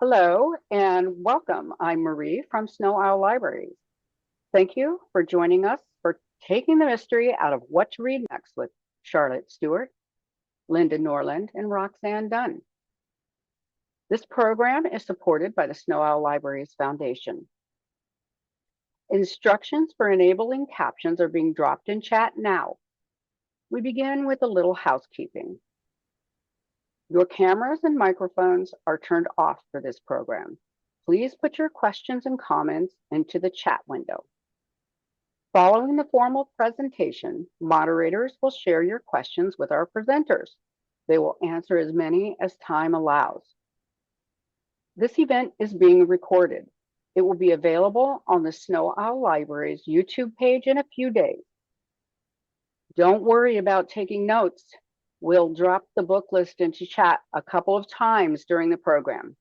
Hello and welcome. I'm Marie from Sno-Isle Libraries. Thank you for joining us for Taking the Mystery Out of What to Read Next with Charlotte Stewart, Linda Norland, and Roxanne Dunn. This program is supported by the Sno-Isle Libraries Foundation. Instructions for enabling captions are being dropped in chat now. We begin with a little housekeeping. Your cameras and microphones are turned off for this program. Please put your questions and comments into the chat window. Following the formal presentation, moderators will share your questions with our presenters. They will answer as many as time allows. This event is being recorded. It will be available on the Sno-Isle Libraries YouTube page in a few days. Don't worry about taking notes. We'll drop the book list into chat a couple of times during the program.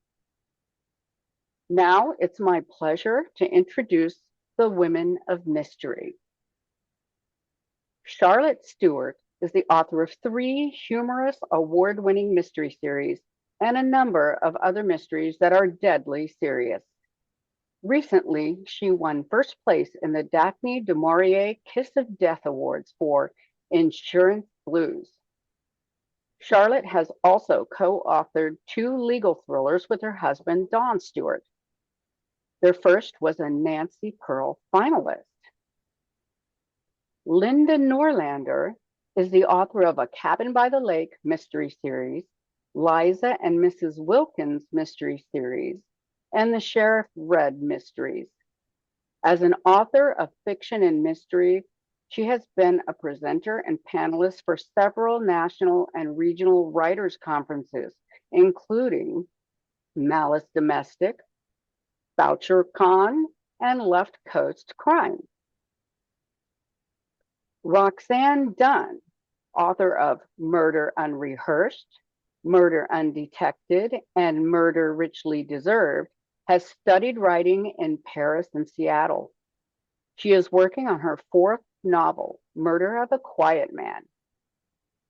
Now it's my pleasure to introduce the Women of Mystery. Charlotte Stewart is the author of 3 humorous award-winning mystery series and a number of other mysteries that are deadly serious. Recently, she won first place in the Daphne du Maurier Kiss of Death Awards for Insurance Blues. Charlotte has also co-authored 2 legal thrillers with her husband, Don Stewart. Their first was a Nancy Pearl finalist. Linda Norlander is the author of A Cabin by the Lake mystery series, Liza and Mrs. Wilkins mystery series, and the Sheriff Red mysteries. As an author of fiction and mystery, she has been a presenter and panelist for several national and regional writers' conferences, including Malice Domestic, BoucherCon, and Left Coast Crime. Roxanne Dunn, author of Murder Unrehearsed, Murder Undetected, and Murder Richly Deserved, has studied writing in Paris and Seattle. She is working on her 4th novel, Murder of a Quiet Man.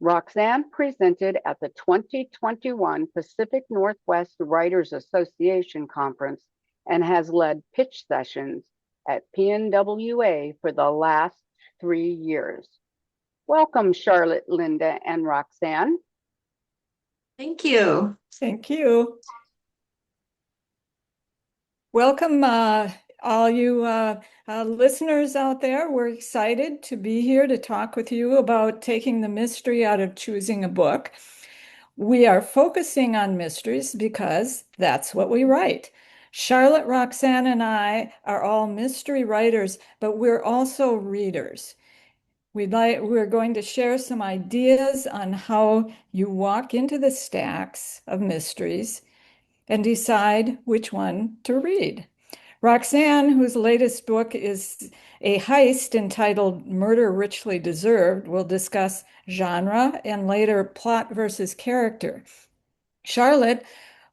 Roxanne presented at the 2021 Pacific Northwest Writers Association Conference and has led pitch sessions at PNWA for the last 3 years. Welcome, Charlotte, Linda, and Roxanne. Thank you. Thank you. Welcome, all you listeners out there. We're excited to be here to talk with you about taking the mystery out of choosing a book. We are focusing on mysteries because that's what we write. Charlotte, Roxanne, and I are all mystery writers, but we're also readers. We're going to share some ideas on how you walk into the stacks of mysteries and decide which one to read. Roxanne, whose latest book is a heist entitled Murder Richly Deserved, will discuss genre and later plot versus character. Charlotte,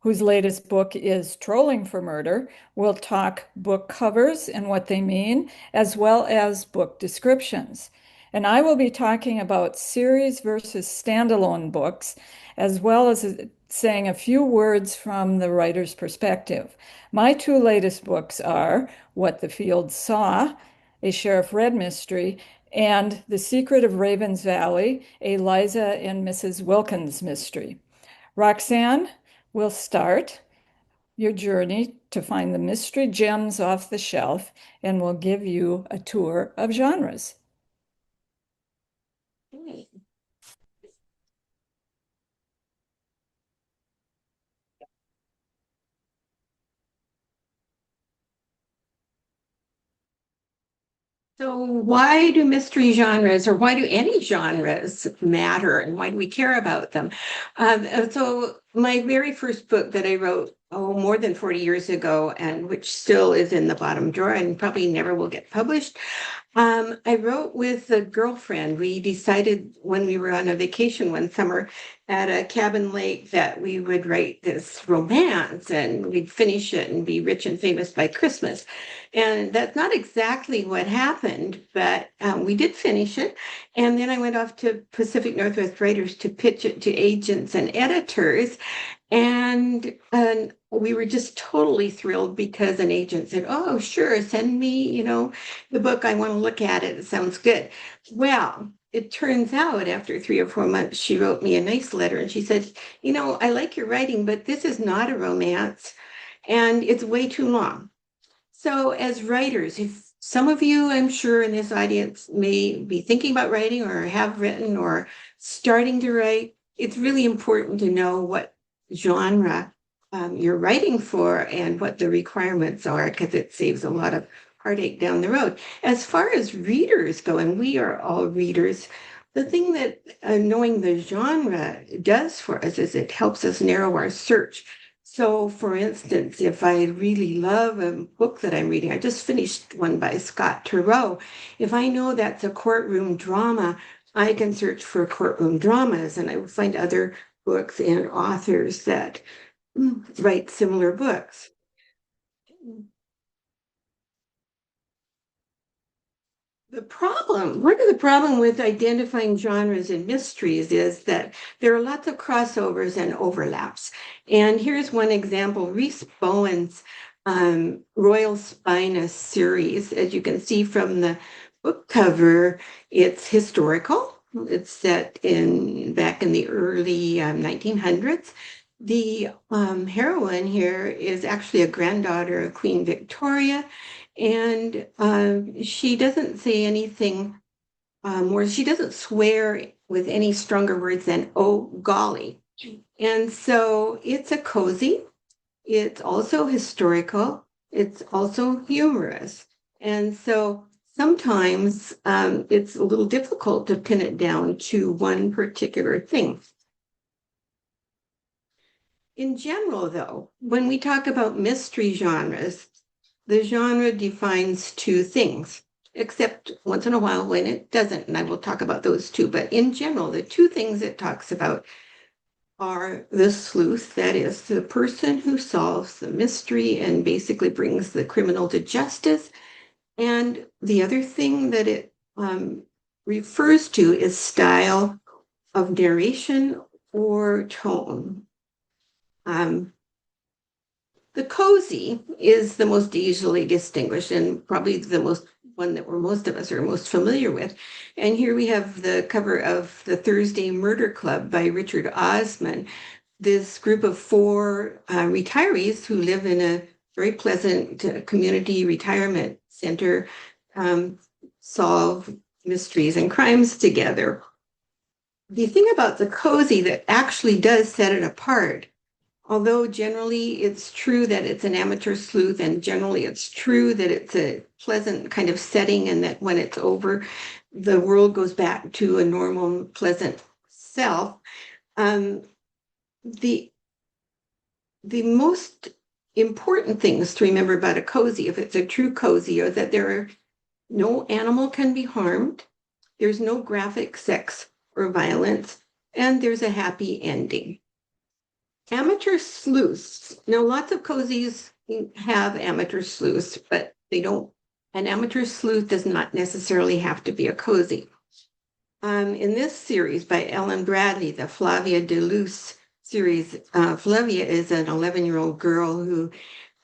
whose latest book is Trolling for Murder, will talk book covers and what they mean, as well as book descriptions. And I will be talking about series versus standalone books, as well as saying a few words from the writer's perspective. My 2 latest books are What the Field Saw, a Sheriff Red mystery, and The Secret of Ravens Valley, a Liza and Mrs. Wilkins mystery. Roxanne will start your journey to find the mystery gems off the shelf and will give you a tour of genres. Okay. So why do mystery genres, or why do any genres matter, and why do we care about them? So my very first book that I wrote, more than 40 years ago, and which still is in the bottom drawer and probably never will get published, I wrote with a girlfriend. We decided when we were on a vacation one summer at a cabin lake that we would write this romance and we'd finish it and be rich and famous by Christmas. And that's not exactly what happened, but we did finish it. And then I went off to Pacific Northwest Writers to pitch it to agents and editors. And we were just totally thrilled because an agent said, "Oh, sure, send me, the book. I want to look at it. It sounds good." Well, it turns out after 3 or 4 months, she wrote me a nice letter and she said, "I like your writing, but this is not a romance and it's way too long." So, as writers, if some of you, I'm sure, in this audience may be thinking about writing or have written or starting to write, it's really important to know what genre you're writing for and what the requirements are, because it saves a lot of heartache down the road. As far as readers go, and we are all readers, the thing that knowing the genre does for us is it helps us narrow our search. So, for instance, if I really love a book that I'm reading, I just finished one by Scott Turow. If I know that's a courtroom drama, I can search for courtroom dramas and I will find other books and authors that write similar books. Part of the problem with identifying genres in mysteries is that there are lots of crossovers and overlaps. And here's one example, Rhys Bowen's Royal Spinous series. As you can see from the book cover, it's historical. It's set back in the early 1900s. The heroine here is actually a granddaughter of Queen Victoria. And she doesn't say anything more. She doesn't swear with any stronger words than "oh golly." And so it's a cozy. It's also historical. It's also humorous. And so sometimes it's a little difficult to pin it down to one particular thing. In general, though, when we talk about mystery genres, the genre defines two things, except once in a while when it doesn't, and I will talk about those too. But in general, the two things it talks about are the sleuth, that is, the person who solves the mystery and basically brings the criminal to justice. And the other thing that it refers to is style of narration or tone. The cozy is the most easily distinguished and probably the one that most of us are most familiar with. And here we have the cover of The Thursday Murder Club by Richard Osman. This group of 4 retirees who live in a very pleasant community retirement center solve mysteries and crimes together. The thing about the cozy that actually does set it apart, although generally it's true that it's an amateur sleuth and generally it's true that it's a pleasant kind of setting and that when it's over, the world goes back to a normal, pleasant self. The most important things to remember about a cozy, if it's a true cozy, are that no animal can be harmed, there's no graphic sex or violence, and there's a happy ending. Amateur sleuths. Now, lots of cozies have amateur sleuths, but they don't. An amateur sleuth does not necessarily have to be a cozy. In this series by Ellen Bradley, the Flavia de Luce series, Flavia is an 11-year-old girl who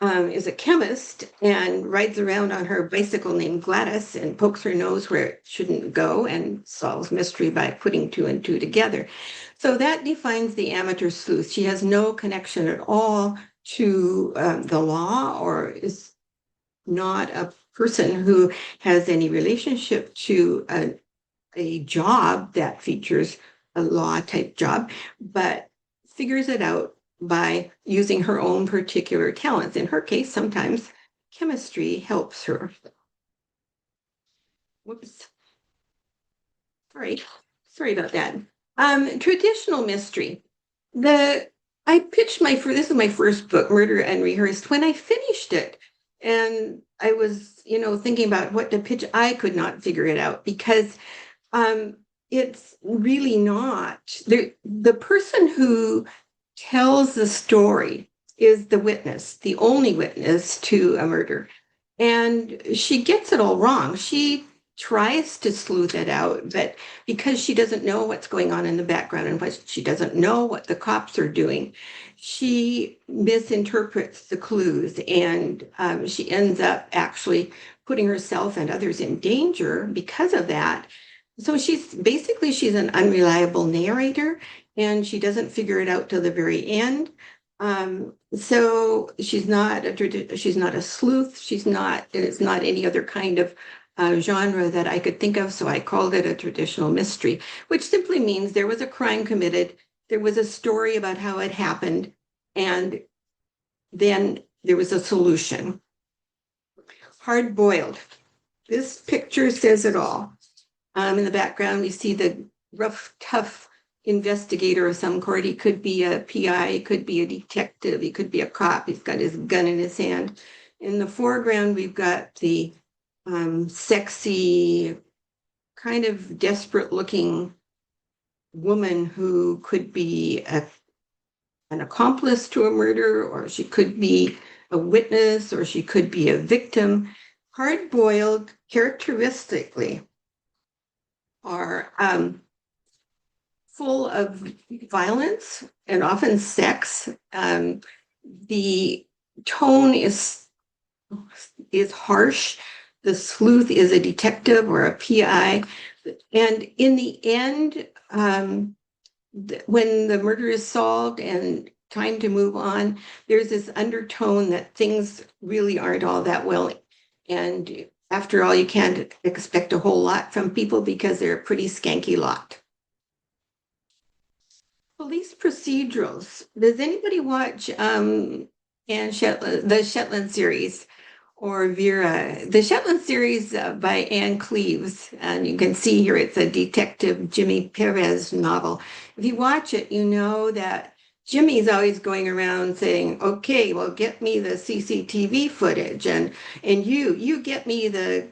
is a chemist and rides around on her bicycle named Gladys and pokes her nose where it shouldn't go and solves mystery by putting 2 and 2 together. So that defines the amateur sleuth. She has no connection at all to the law or is not a person who has any relationship to a job that features a law type job, but figures it out by using her own particular talents. In her case, sometimes chemistry helps her. Whoops. Sorry about that. Traditional mystery. I pitched this is my first book, Murder Unrehearsed. When I finished it, and I was, thinking about what to pitch, I could not figure it out because it's really not. The person who tells the story is the witness, the only witness to a murder. And she gets it all wrong. She tries to sleuth it out, but because she doesn't know what's going on in the background and what she doesn't know what the cops are doing, she misinterprets the clues, and she ends up actually putting herself and others in danger because of that. So she's an unreliable narrator, and she doesn't figure it out till the very end. So she's not a sleuth. It's not any other kind of genre that I could think of. So I called it a traditional mystery, which simply means there was a crime committed. There was a story about how it happened, and then there was a solution. Hard boiled. This picture says it all. In the background, we see the rough, tough investigator of some sort. He could be a PI, he could be a detective, he could be a cop. He's got his gun in his hand. In the foreground, we've got the sexy, kind of desperate looking woman who could be an accomplice to a murder, or she could be a witness, or she could be a victim. Hard-boiled, characteristically, are full of violence and often sex. The tone is harsh. The sleuth is a detective or a PI. And in the end, when the murder is solved and time to move on, there's this undertone that things really aren't all that well. And after all, you can't expect a whole lot from people because they're a pretty skanky lot. Police procedurals. Does anybody watch the Shetland series or Vera? The Shetland series by Anne Cleves, and you can see here it's a Detective Jimmy Perez novel. If you watch it, you know that Jimmy's always going around saying, "Okay, well, get me the CCTV footage, and you get me the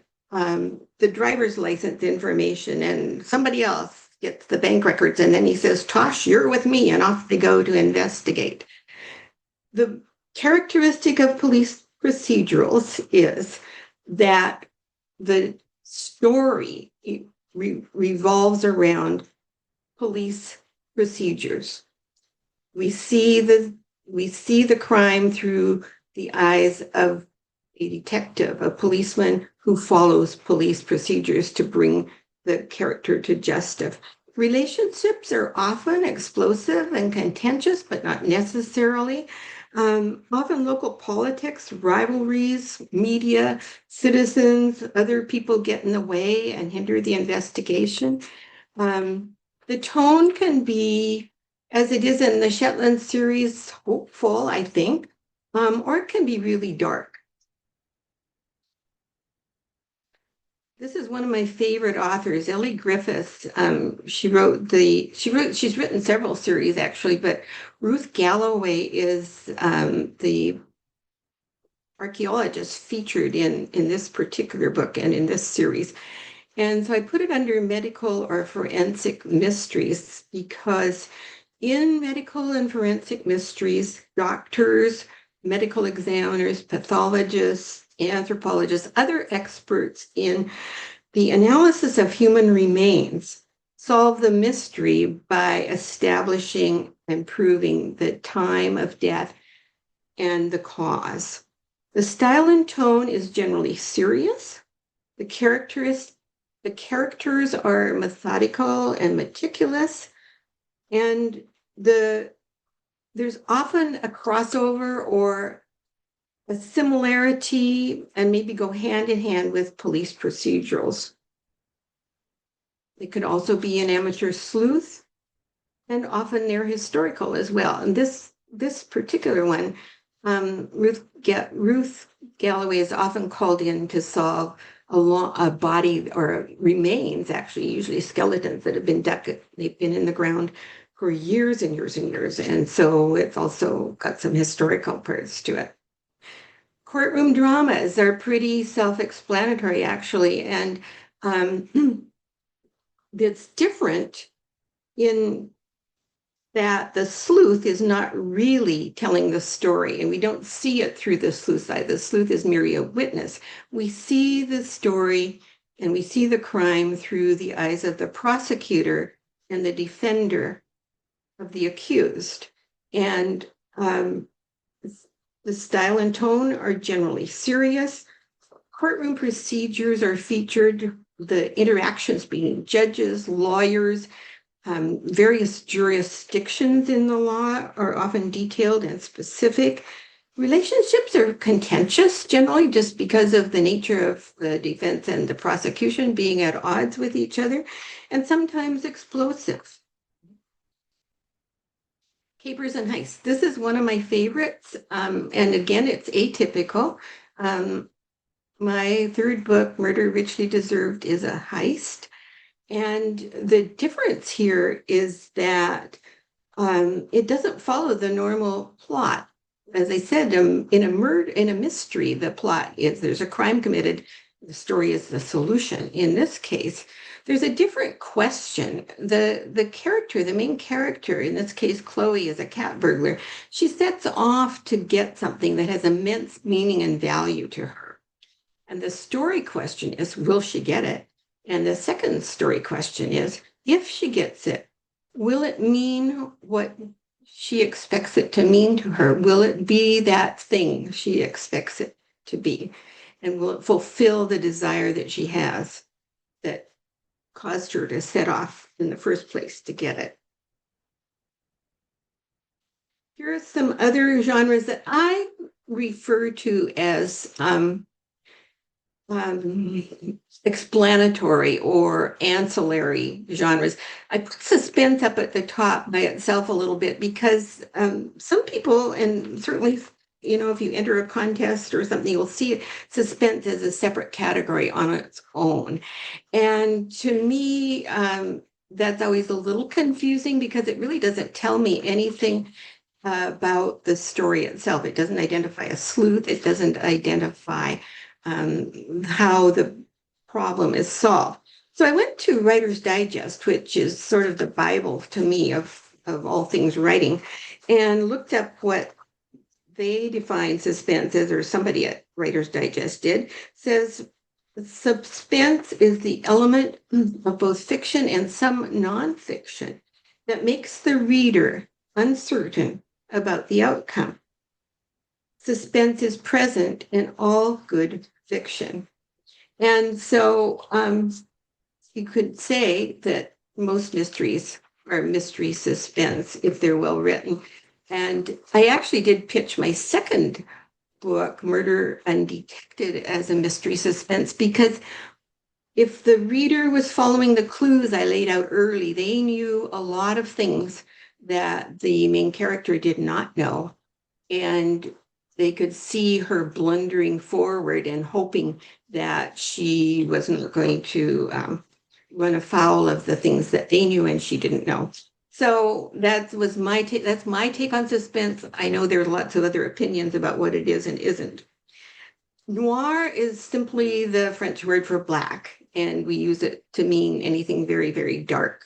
driver's license information, and somebody else gets the bank records." And then he says, "Tosh, you're with me," and off they go to investigate. The characteristic of police procedurals is that the story revolves around police procedures. We see the crime through the eyes of a detective, a policeman who follows police procedures to bring the character to justice. Relationships are often explosive and contentious, but not necessarily. Often local politics, rivalries, media, citizens, other people get in the way and hinder the investigation. The tone can be, as it is in the Shetland series, hopeful, I think, or it can be really dark. This is one of my favorite authors, Ellie Griffiths. She's written several series actually, but Ruth Galloway is the archaeologist featured in this particular book and in this series. And so I put it under medical or forensic mysteries because in medical and forensic mysteries, doctors, medical examiners, pathologists, anthropologists, other experts in the analysis of human remains solve the mystery by establishing and proving the time of death and the cause. The style and tone is generally serious. The characters are methodical and meticulous, and there's often a crossover or a similarity and maybe go hand in hand with police procedurals. They could also be an amateur sleuth, and often they're historical as well. And this particular one, Ruth Galloway is often called in to solve a body or remains, actually, usually skeletons that have been dug. They've been in the ground for years and years and years. And so it's also got some historical parts to it. Courtroom dramas are pretty self-explanatory, actually, and it's different in that the sleuth is not really telling the story, and we don't see it through the sleuth side. The sleuth is merely a witness. We see the story and we see the crime through the eyes of the prosecutor and the defender of the accused. And the style and tone are generally serious. Courtroom procedures are featured, the interactions between judges, lawyers, various jurisdictions in the law are often detailed and specific. Relationships are contentious, generally just because of the nature of the defense and the prosecution being at odds with each other, and sometimes explosive. Capers and heists. This is one of my favorites, and again, it's atypical. My third book, Murder Richly Deserved, is a heist. And the difference here is that it doesn't follow the normal plot. As I said, in a mystery, the plot is there's a crime committed. The story is the solution. In this case, there's a different question. The character, the main character, in this case, Chloe, is a cat burglar. She sets off to get something that has immense meaning and value to her. And the story question is, will she get it? And the second story question is, if she gets it, will it mean what she expects it to mean to her? Will it be that thing she expects it to be? And will it fulfill the desire that she has that caused her to set off in the first place to get it? Here are some other genres that I refer to as explanatory or ancillary genres. I put suspense up at the top by itself a little bit because some people, and certainly, you know, if you enter a contest or something, you'll see suspense as a separate category on its own. And to me, that's always a little confusing because it really doesn't tell me anything about the story itself. It doesn't identify a sleuth. It doesn't identify how the problem is solved. So I went to Writer's Digest, which is sort of the Bible to me of all things writing, and looked up what they define suspense as, or somebody at Writer's Digest did, says suspense is the element of both fiction and some nonfiction that makes the reader uncertain about the outcome. Suspense is present in all good fiction. And so you could say that most mysteries are mystery suspense if they're well written. And I actually did pitch my second book, Murder Undetected, as a mystery suspense because if the reader was following the clues I laid out early, they knew a lot of things that the main character did not know. And they could see her blundering forward and hoping that she wasn't going to run afoul of the things that they knew and she didn't know. So that was my take. That's my take on suspense. I know there are lots of other opinions about what it is and isn't. Noir is simply the French word for black, and we use it to mean anything very, very dark.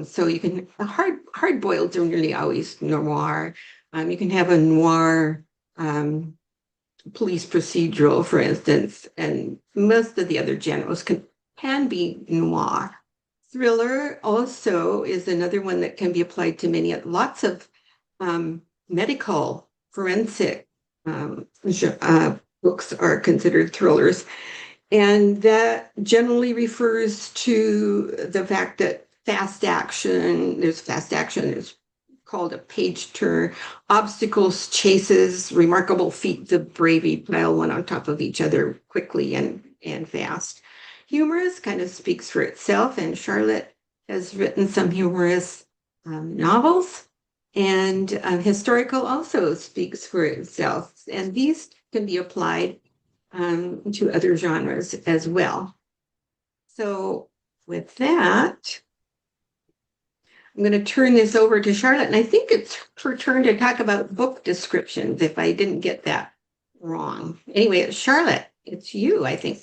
So you can hard boiled are nearly always noir. You can have a noir police procedural, for instance, and most of the other genres can be noir. Thriller also is another one that can be applied to lots of medical forensic books are considered thrillers. And that generally refers to the fact that fast action is called a page turn, obstacles, chases, remarkable feats of bravery pile one on top of each other quickly and fast. Humorous kind of speaks for itself, and Charlotte has written some humorous novels, and historical also speaks for itself. And these can be applied to other genres as well. So with that, I'm going to turn this over to Charlotte, and I think it's her turn to talk about book descriptions if I didn't get that wrong. Anyway, Charlotte, it's you, I think.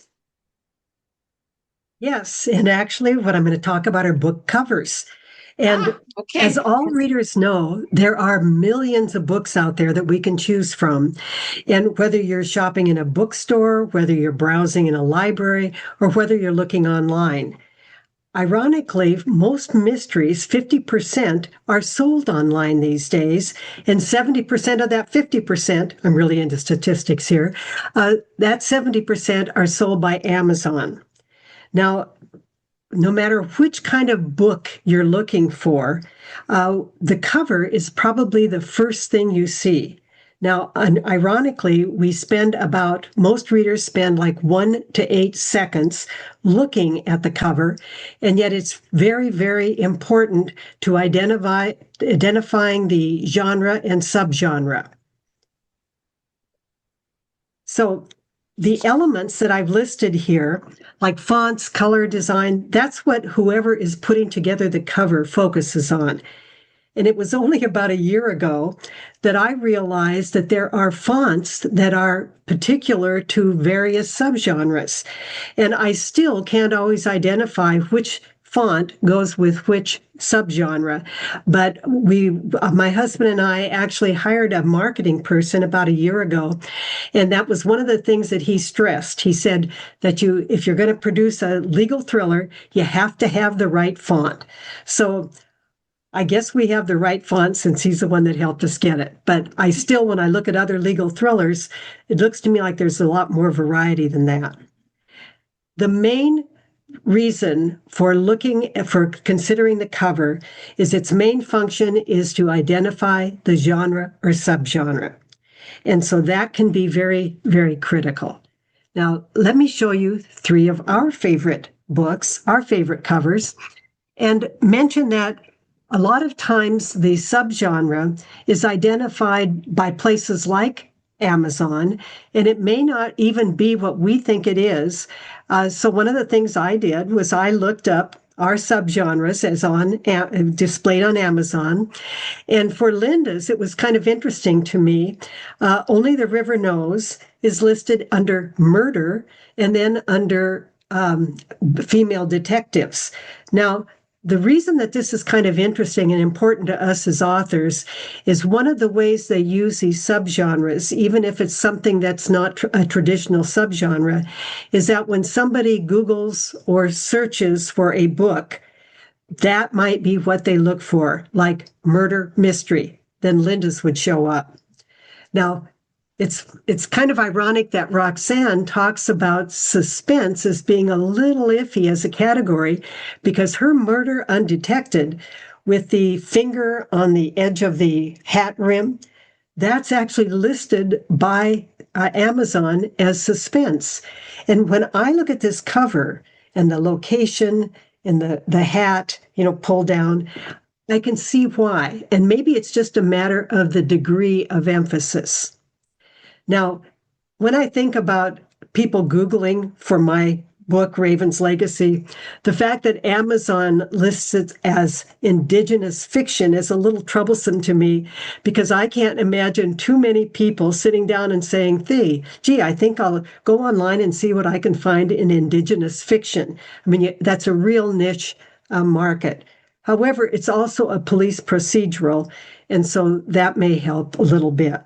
Yes, and actually what I'm going to talk about are book covers. And Okay. as all readers know, there are millions of books out there that we can choose from. And whether you're shopping in a bookstore, whether you're browsing in a library, or whether you're looking online, ironically, most mysteries, 50%, are sold online these days. And 70% of that 50%, I'm really into statistics here, that 70% are sold by Amazon. Now, no matter which kind of book you're looking for, the cover is probably the first thing you see. Now, ironically, most readers spend like 1 to 8 seconds looking at the cover, and yet it's very, very important to identifying the genre and subgenre. So the elements that I've listed here, like fonts, color, design, that's what whoever is putting together the cover focuses on. And it was only about a year ago that I realized that there are fonts that are particular to various subgenres. And I still can't always identify which font goes with which subgenre. But my husband and I actually hired a marketing person about a year ago. And that was one of the things that he stressed. He said that if you're going to produce a legal thriller, you have to have the right font. So I guess we have the right font since he's the one that helped us get it. But I still, when I look at other legal thrillers, it looks to me like there's a lot more variety than that. The main reason for considering the cover is its main function is to identify the genre or subgenre. And so that can be very, very critical. Now, let me show you 3 of our favorite books, our favorite covers, and mention that a lot of times the subgenre is identified by places like Amazon, and it may not even be what we think it is. So one of the things I did was I looked up our subgenres as displayed on Amazon. And for Linda's, it was kind of interesting to me. Only the River Knows is listed under murder and then under female detectives. Now, the reason that this is kind of interesting and important to us as authors is one of the ways they use these subgenres, even if it's something that's not a traditional subgenre, is that when somebody Googles or searches for a book, that might be what they look for, like murder mystery. Then Linda's would show up. Now, it's kind of ironic that Roxanne talks about suspense as being a little iffy as a category because her Murder Undetected with the finger on the edge of the hat rim, that's actually listed by Amazon as suspense. And when I look at this cover and the location and the hat, pulled down, I can see why. And maybe it's just a matter of the degree of emphasis. Now, when I think about people Googling for my book, Raven's Legacy, the fact that Amazon lists it as indigenous fiction is a little troublesome to me because I can't imagine too many people sitting down and saying, gee, I think I'll go online and see what I can find in indigenous fiction. I mean, that's a real niche market. However, it's also a police procedural, and so that may help a little bit.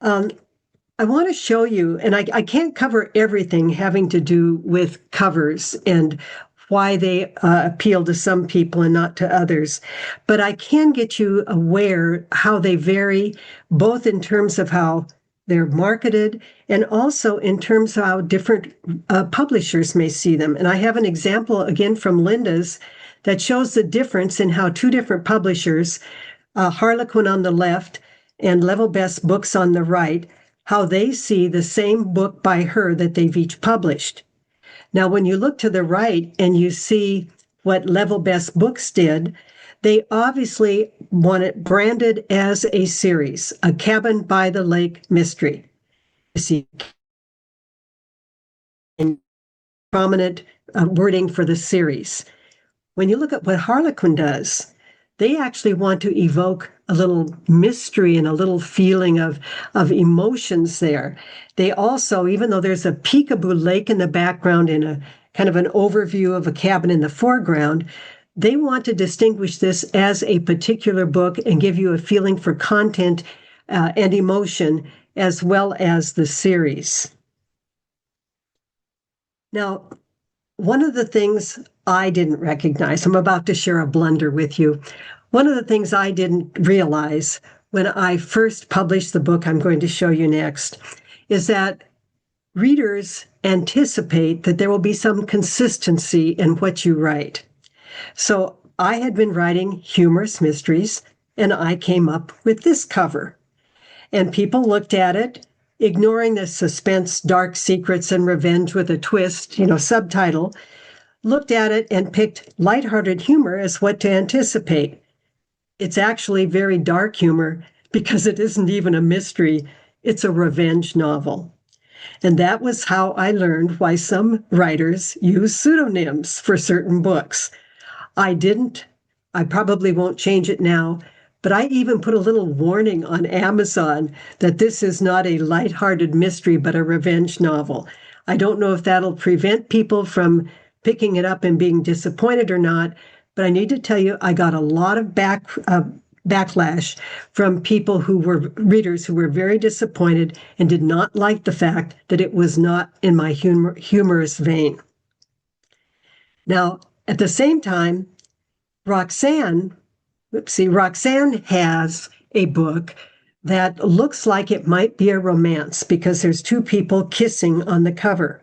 I want to show you, and I can't cover everything having to do with covers and why they appeal to some people and not to others, but I can get you aware how they vary, both in terms of how they're marketed and also in terms of how different publishers may see them. And I have an example again from Linda's that shows the difference in how 2 different publishers, Harlequin on the left and Level Best Books on the right, how they see the same book by her that they've each published. Now, when you look to the right and you see what Level Best Books did, they obviously want it branded as a series, a Cabin by the Lake mystery. You see prominent wording for the series. When you look at what Harlequin does, they actually want to evoke a little mystery and a little feeling of emotions there. They also, even though there's a peekaboo lake in the background and a kind of an overview of a cabin in the foreground, They want to distinguish this as a particular book and give you a feeling for content and emotion as well as the series. Now, one of the things I didn't recognize, I'm about to share a blunder with you. One of the things I didn't realize when I first published the book I'm going to show you next is that readers anticipate that there will be some consistency in what you write. So I had been writing humorous mysteries, and I came up with this cover. And people looked at it, ignoring the suspense, dark secrets, and revenge with a twist, subtitle, looked at it and picked lighthearted humor as what to anticipate. It's actually very dark humor because it isn't even a mystery, it's a revenge novel. And that was how I learned why some writers use pseudonyms for certain books. I didn't. I probably won't change it now, but I even put a little warning on Amazon that this is not a lighthearted mystery, but a revenge novel. I don't know if that'll prevent people from picking it up and being disappointed or not, but I need to tell you, I got a lot of backlash from people who were readers who were very disappointed and did not like the fact that it was not in my humorous vein. Now, at the same time, Roxanne has a book that looks like it might be a romance because there's two people kissing on the cover.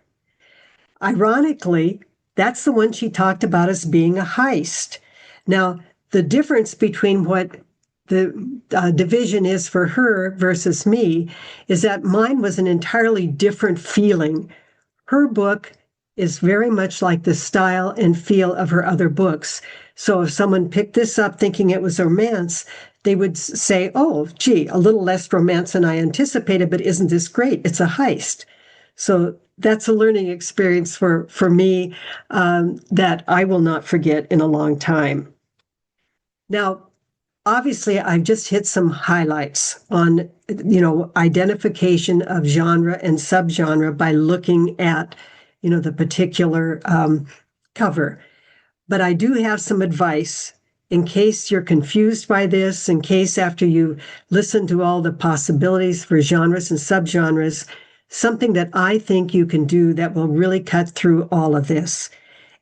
Ironically, that's the one she talked about as being a heist. Now, the difference between what the division is for her versus me is that mine was an entirely different feeling. Her book is very much like the style and feel of her other books. So if someone picked this up thinking it was a romance, they would say, oh, gee, a little less romance than I anticipated, but isn't this great? It's a heist. So that's a learning experience for me that I will not forget in a long time. Now, obviously, I've just hit some highlights on, identification of genre and subgenre by looking at, the particular cover. But I do have some advice in case you're confused by this, in case after you listen to all the possibilities for genres and subgenres, something that I think you can do that will really cut through all of this.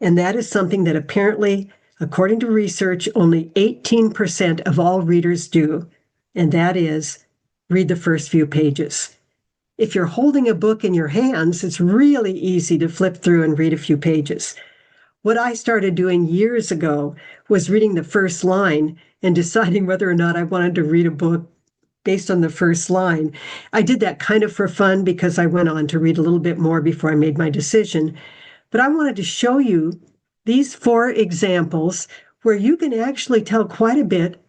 And that is something that apparently, according to research, only 18% of all readers do, and that is read the first few pages. If you're holding a book in your hands, it's really easy to flip through and read a few pages. What I started doing years ago was reading the first line and deciding whether or not I wanted to read a book based on the first line. I did that kind of for fun because I went on to read a little bit more before I made my decision. But I wanted to show you these 4 examples where you can actually tell quite a bit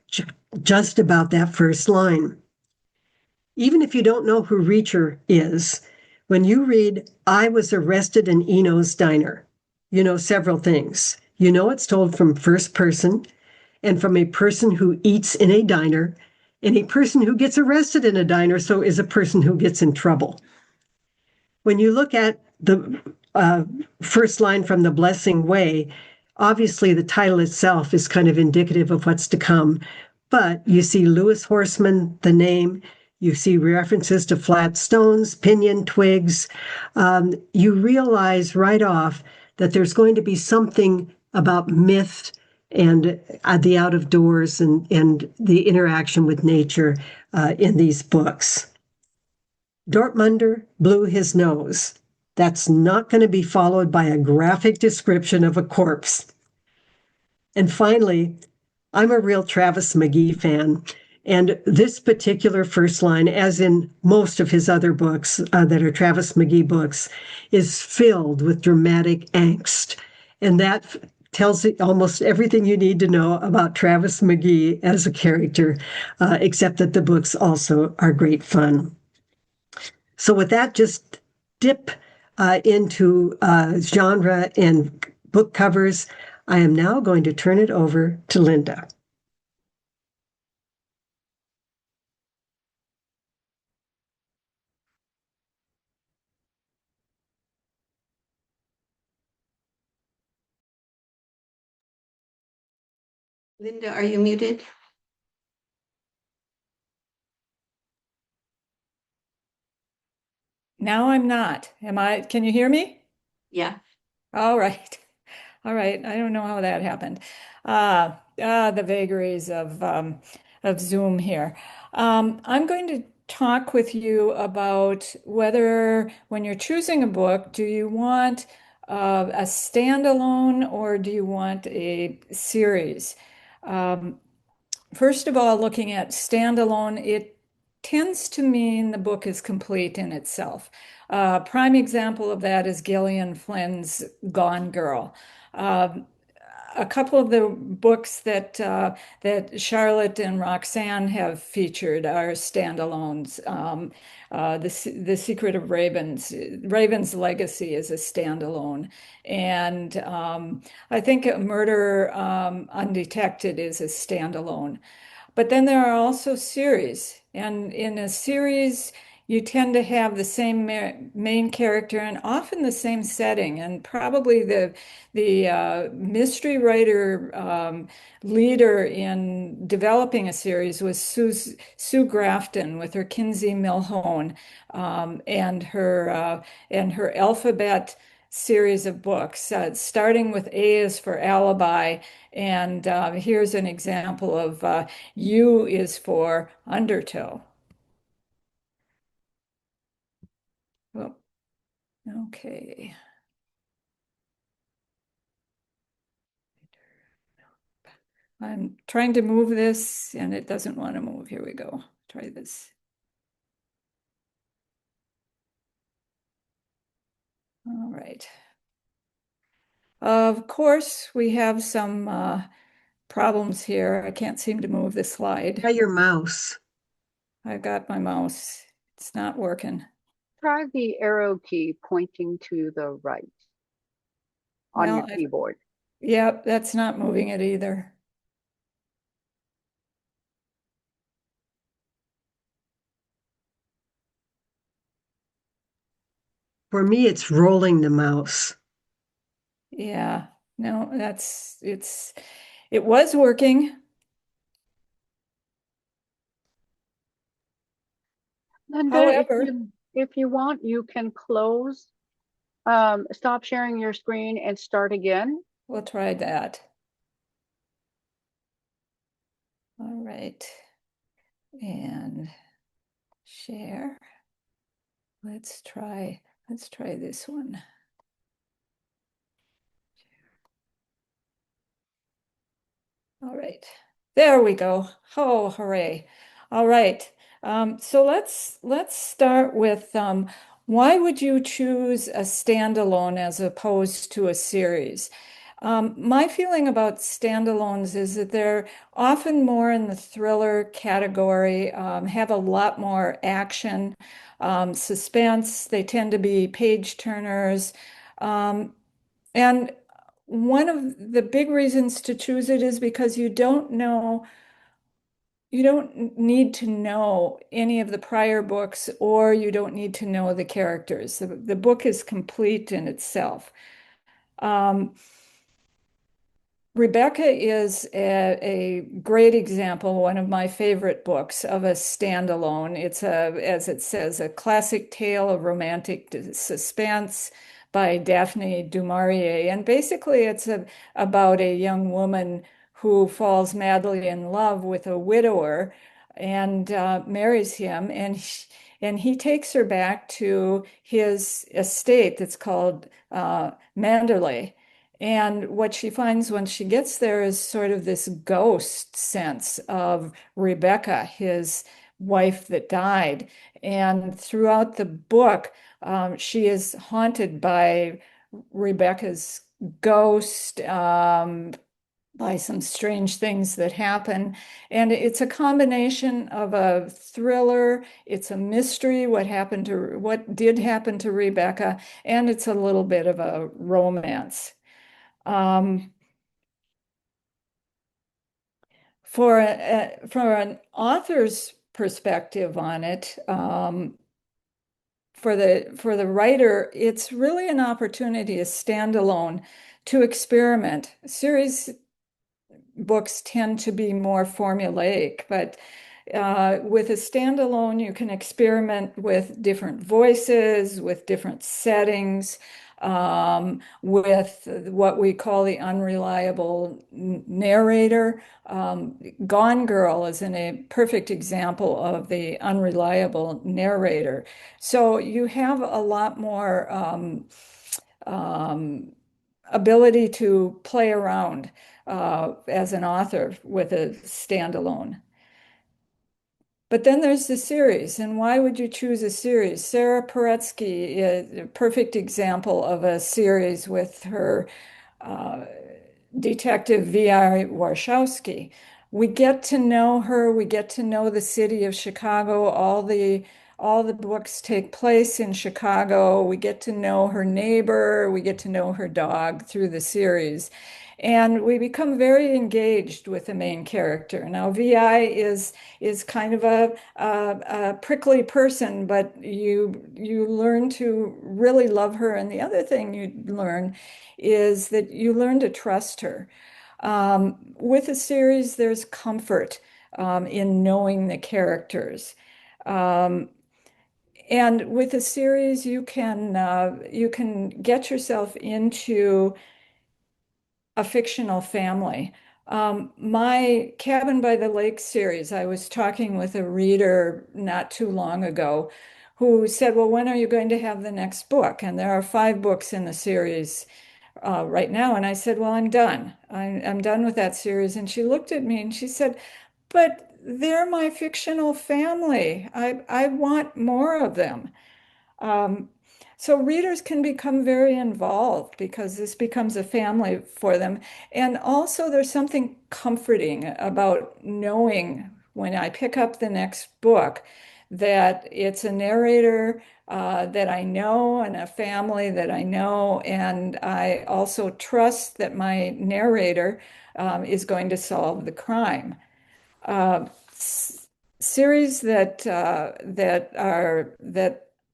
just about that first line. Even if you don't know who Reacher is, when you read, I was arrested in Eno's diner, you know several things. You know it's told from first person and from a person who eats in a diner, and a person who gets arrested in a diner, so is a person who gets in trouble. When you look at the first line from The Blessing Way, obviously the title itself is kind of indicative of what's to come, but you see Lewis Horseman, the name, you see references to flat stones, pinyon twigs. You realize right off that there's going to be something about myth and the out of doors and the interaction with nature in these books. Dortmunder blew his nose. That's not going to be followed by a graphic description of a corpse. And finally, I'm a real Travis McGee fan. And this particular first line, as in most of his other books that are Travis McGee books, is filled with dramatic angst. And that tells you almost everything you need to know about Travis McGee as a character, except that the books also are great fun. So with that, just dip into genre and book covers. I am now going to turn it over to Linda. Linda, are you muted? Now I'm not. Am I? Can you hear me? Yeah. All right. All right. I don't know how that happened. The vagaries of Zoom here. I'm going to talk with you about whether, when you're choosing a book, do you want a standalone or do you want a series? Um, First of all, looking at standalone, it tends to mean the book is complete in itself. Prime example of that is Gillian Flynn's Gone Girl. Um, a couple of the books that Charlotte and Roxanne have featured are standalones. The Secret of Ravens, Raven's Legacy is a standalone, and I think Murder Undetected is a standalone. But then there are also series, and in a series, you tend to have the same main character and often the same setting. And probably the mystery writer leader in developing a series was Sue Grafton with her Kinsey Milhone and her alphabet series of books, starting with A is for Alibi. And here's an example of U is for Undertow. Oh, okay. I'm trying to move this and it doesn't want to move. Here we go. Try this. All right. Of course, we have some problems here. I can't seem to move the slide. Try your mouse. I've got my mouse. It's not working. Try the arrow key pointing to the right on your Well, keyboard. yep, that's not moving it either. For me, it's rolling the mouse. Yeah, no, it was working. Linda, However, if you want, you can stop sharing your screen and start again. we'll try that. All right. And share. Let's try this one. All right. There we go. Oh, hooray. All right. So let's start with why would you choose a standalone as opposed to a series? My feeling about standalones is that they're often more in the thriller category, have a lot more action, suspense. They tend to be page turners. And one of the big reasons to choose it is because you don't need to know any of the prior books, or you don't need to know the characters. The book is complete in itself. Um, Rebecca is a great example, one of my favorite books of a standalone. It's as it says, a classic tale of romantic suspense by Daphne du Maurier. And basically about a young woman who falls madly in love with a widower and marries him. And he takes her back to his estate that's called Manderley. And what she finds when she gets there is sort of this ghost sense of Rebecca, his wife that died. And throughout the book, she is haunted by Rebecca's ghost, by some strange things that happen. And it's a combination of a thriller, it's a mystery, what did happen to Rebecca, and it's a little bit of a romance. Um, for an author's perspective on it, for the writer, it's really an opportunity, a standalone, to experiment. Series books tend to be more formulaic, but with a standalone, you can experiment with different voices, with different settings, with what we call the unreliable narrator. Gone Girl is a perfect example of the unreliable narrator. So you have a lot more um, ability to play around as an author with a standalone. But then there's the series, and why would you choose a series? Sarah Paretsky is a perfect example of a series with her uh, Detective V.I. Warshawski. We get to know her, we get to know the city of Chicago, all the books take place in Chicago. We get to know her neighbor, we get to know her dog through the series. And we become very engaged with the main character. Now, VI is kind of a prickly person, but you learn to really love her. And the other thing you learn is that you learn to trust her. With a series, there's comfort in knowing the characters. Um, and with a series, you can get yourself into a fictional family. My Cabin by the Lake series, I was talking with a reader not too long ago who said, well, when are you going to have the next book? And there are 5 books in the series right now. And I said, well, I'm done. I'm done with that series. And she looked at me and she said, but they're my fictional family. I want more of them. Um, so readers can become very involved because this becomes a family for them. And also there's something comforting about knowing when I pick up the next book that it's a narrator that I know and a family that I know. And I also trust that my narrator is going to solve the crime. Uh, Series that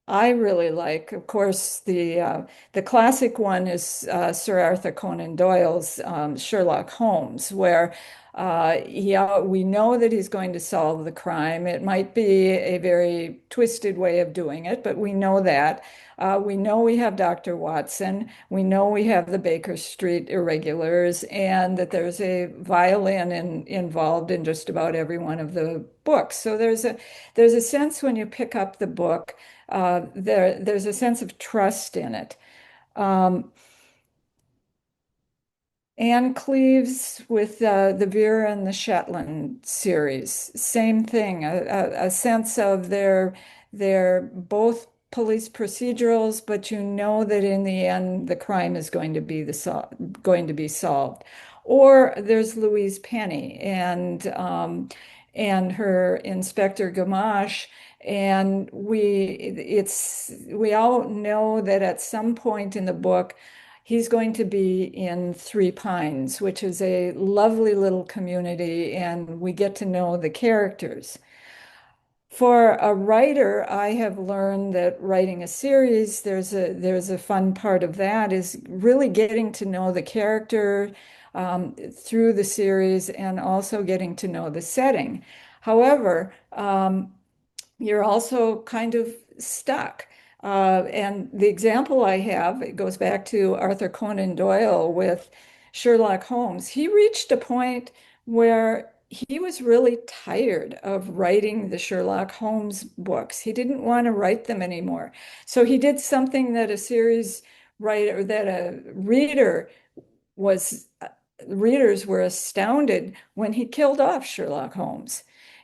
I really like. Of course, the classic one is Sir Arthur Conan Doyle's Sherlock Holmes, where we know that he's going to solve the crime. It might be a very twisted way of doing it, but we know that. We know we have Dr. Watson. We know we have the Baker Street irregulars, and that there's a violin involved in just about every one of the books. So there's a sense when you pick up the book, there's a sense of trust in it. Um, Anne Cleeves with the Vera and the Shetland series, same thing, a sense of they're both police procedurals, but you know that in the end the crime is going to be going to be solved. Or there's Louise Penny and her Inspector Gamache, and we all know that at some point in the book he's going to be in Three Pines, which is a lovely little community, and we get to know the characters. For a writer, I have learned that writing a series, there's a fun part of that is really getting to know the character through the series and also getting to know the setting. However, you're also kind of stuck. And the example I have, it goes back to Arthur Conan Doyle with Sherlock Holmes. He reached a point where he was really tired of writing the Sherlock Holmes books. He didn't want to write them anymore. So he did something that a series writer, that a reader was, readers were astounded when he killed off Sherlock Holmes.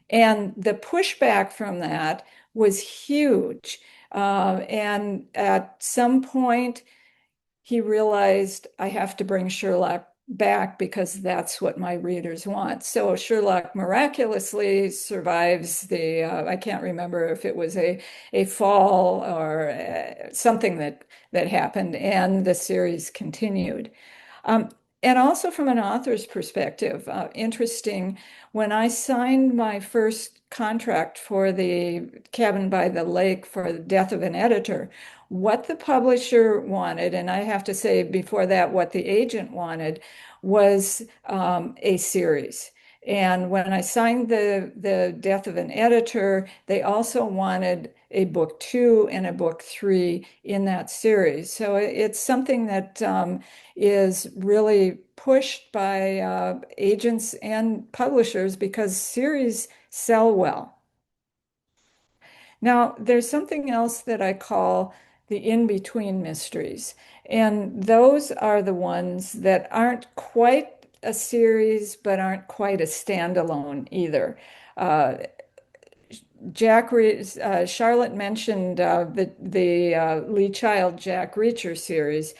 And the pushback from that was huge. And at some point, he realized I have to bring Sherlock back because that's what my readers want. So Sherlock miraculously survives I can't remember if it was a fall or something that happened, and the series continued. Um, and also from an author's perspective, interesting, when I signed my first contract for the Cabin by the Lake for the death of an editor, what the publisher wanted, and I have to say before that, what the agent wanted, was a series. And when I signed the death of an editor, they also wanted a book 2 and a book 3 in that series. So it's something that is really pushed by agents and publishers because series sell well. Now, there's something else that I call the in-between mysteries, and those are the ones that aren't quite a series, but aren't quite a standalone either. Uh, Charlotte mentioned the Lee Child Jack Reacher series.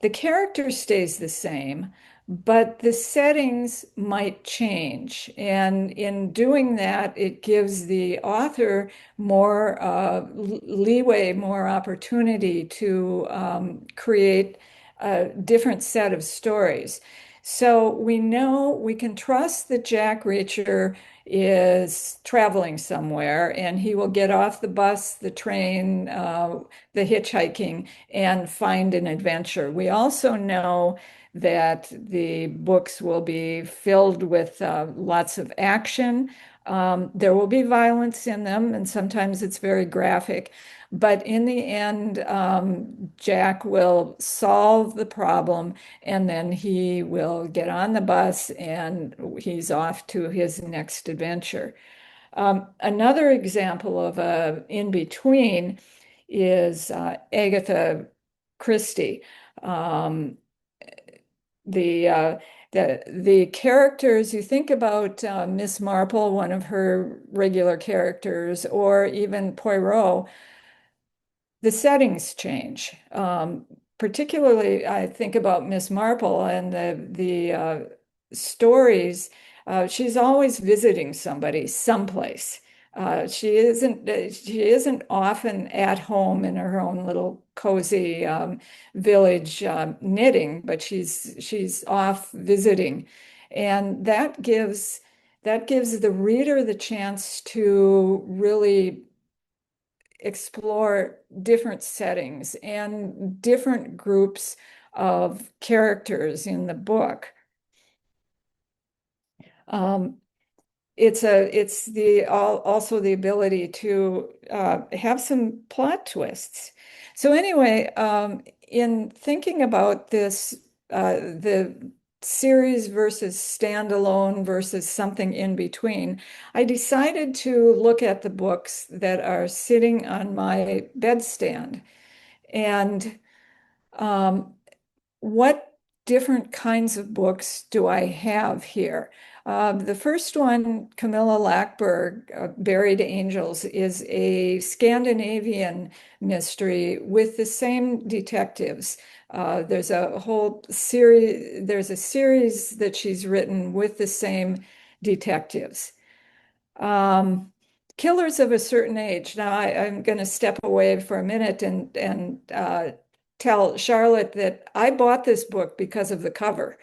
The character stays the same, but the settings might change. And in doing that, it gives the author more leeway, more opportunity to create a different set of stories. So we know we can trust that Jack Reacher is traveling somewhere and he will get off the bus, the train, the hitchhiking, and find an adventure. We also know that the books will be filled with lots of action. There will be violence in them, and sometimes it's very graphic. But in the end, Jack will solve the problem, and then he will get on the bus and he's off to his next adventure. Another example of a in between is Agatha Christie. Um, the uh, the characters you think about Miss Marple, one of her regular characters, or even Poirot, the settings change. Particularly, I think about Miss Marple and the stories. She's always visiting somebody, someplace. She isn't often at home in her own little cozy village knitting, but she's off visiting, and that gives the reader the chance to really explore different settings and different groups of characters in the book. Um, also the ability to have some plot twists. So anyway, in thinking about this, the series versus standalone versus something in between, I decided to look at the books that are sitting on my bedstand and um, what different kinds of books do I have here? The first one, Camilla Lackberg, Buried Angels, is a Scandinavian mystery with the same detectives. There's a series that she's written with the same detectives. Um, Killers of a Certain Age. Now, I'm going to step away for a minute and tell Charlotte that I bought this book because of the cover.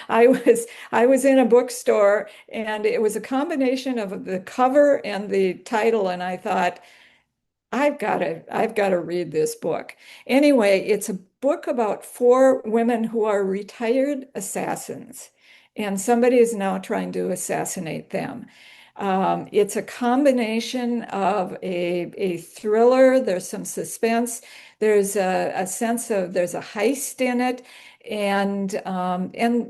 I was in a bookstore and it was a combination of the cover and the title, and I thought, I've got to read this book. Anyway, it's a book about 4 women who are retired assassins, and somebody is now trying to assassinate them. It's a combination of a thriller, there's some suspense, there's a sense of there's a heist in it, and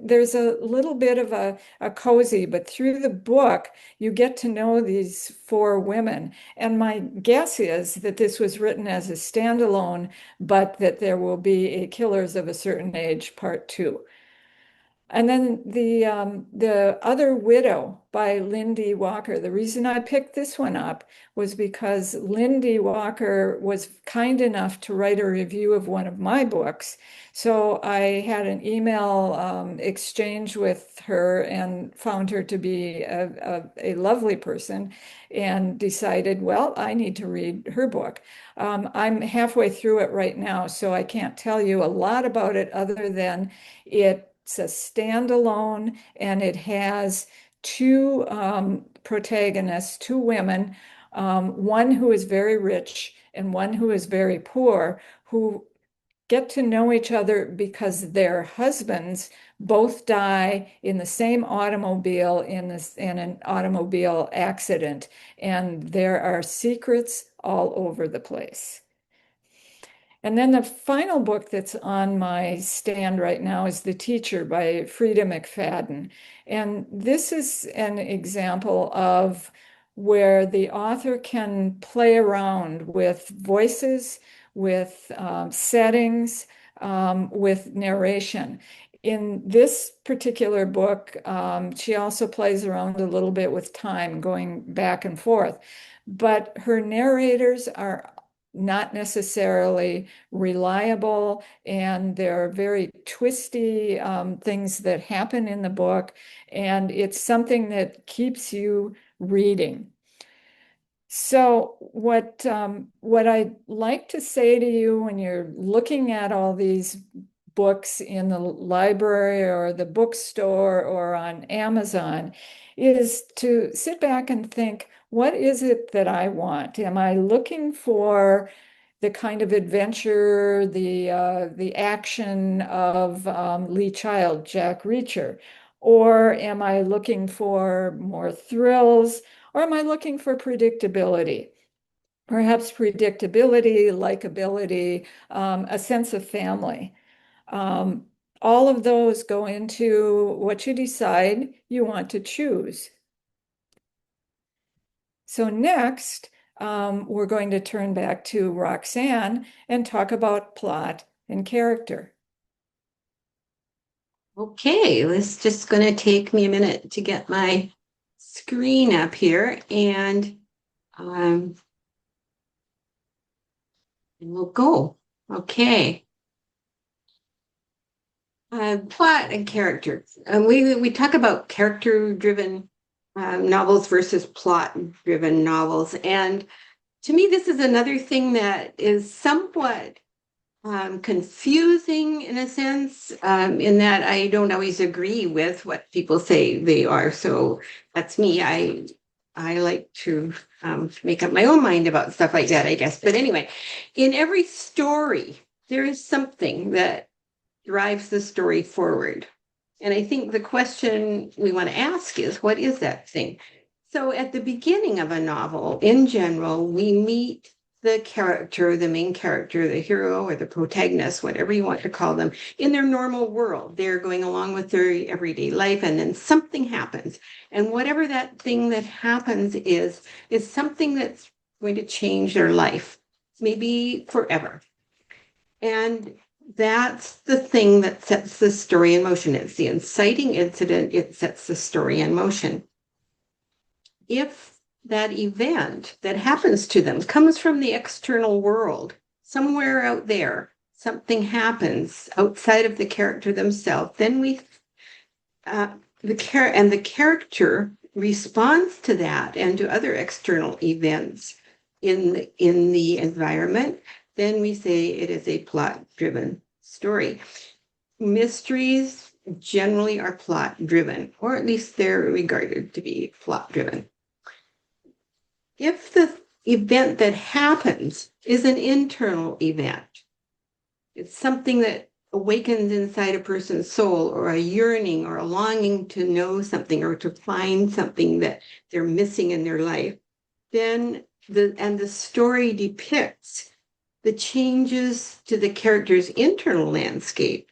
there's a little bit of a cozy, but through the book, you get to know these 4 women. And my guess is that this was written as a standalone, but that there will be a Killers of a Certain Age part 2. And then the Other Widow by Lindy Walker. The reason I picked this one up was because Lindy Walker was kind enough to write a review of one of my books. So I had an email exchange with her and found her to be a lovely person and decided, well, I need to read her book. I'm halfway through it right now, so I can't tell you a lot about it other than it's a standalone and it has 2 protagonists, 2 women, one who is very rich and one who is very poor, who get to know each other because their husbands both die in the same automobile in an automobile accident, and there are secrets all over the place. And then the final book that's on my stand right now is The Teacher by Frida McFadden. And this is an example of where the author can play around with voices, with settings, with narration. In this particular book, she also plays around a little bit with time, going back and forth. But her narrators are not necessarily reliable, and there are very twisty things that happen in the book, and it's something that keeps you reading. So what I'd like to say to you when you're looking at all these books in the library or the bookstore or on Amazon is to sit back and think, what is it that I want? Am I looking for the kind of adventure, the action of Lee Child, Jack Reacher? Or am I looking for more thrills? Or am I looking for predictability? Perhaps predictability, likability, a sense of family. All of those go into what you decide you want to choose. So next, we're going to turn back to Roxanne and talk about plot and character. Okay, it's just going to take me a minute to get my screen up here, and we'll go. Okay. Plot and character. We talk about character-driven novels versus plot-driven novels, and to me, this is another thing that is somewhat confusing in a sense, in that I don't always agree with what people say they are. So that's me. I like to make up my own mind about stuff like that, I guess. But anyway, in every story, there is something that drives the story forward. And I think the question we want to ask is, what is that thing? So at the beginning of a novel, in general, we meet the character, the main character, the hero or the protagonist, whatever you want to call them, in their normal world. They're going along with their everyday life, and then something happens. And whatever that thing that happens is something that's going to change their life, maybe forever. And that's the thing that sets the story in motion. It's the inciting incident. It sets the story in motion. If that event that happens to them comes from the external world, somewhere out there, something happens outside of the character themselves, then the character responds to that and to other external events in the environment, then we say it is a plot-driven story. Mysteries generally are plot-driven, or at least they're regarded to be plot-driven. If the event that happens is an internal event, it's something that awakens inside a person's soul, or a yearning or a longing to know something or to find something that they're missing in their life, then the story depicts the changes to the character's internal landscape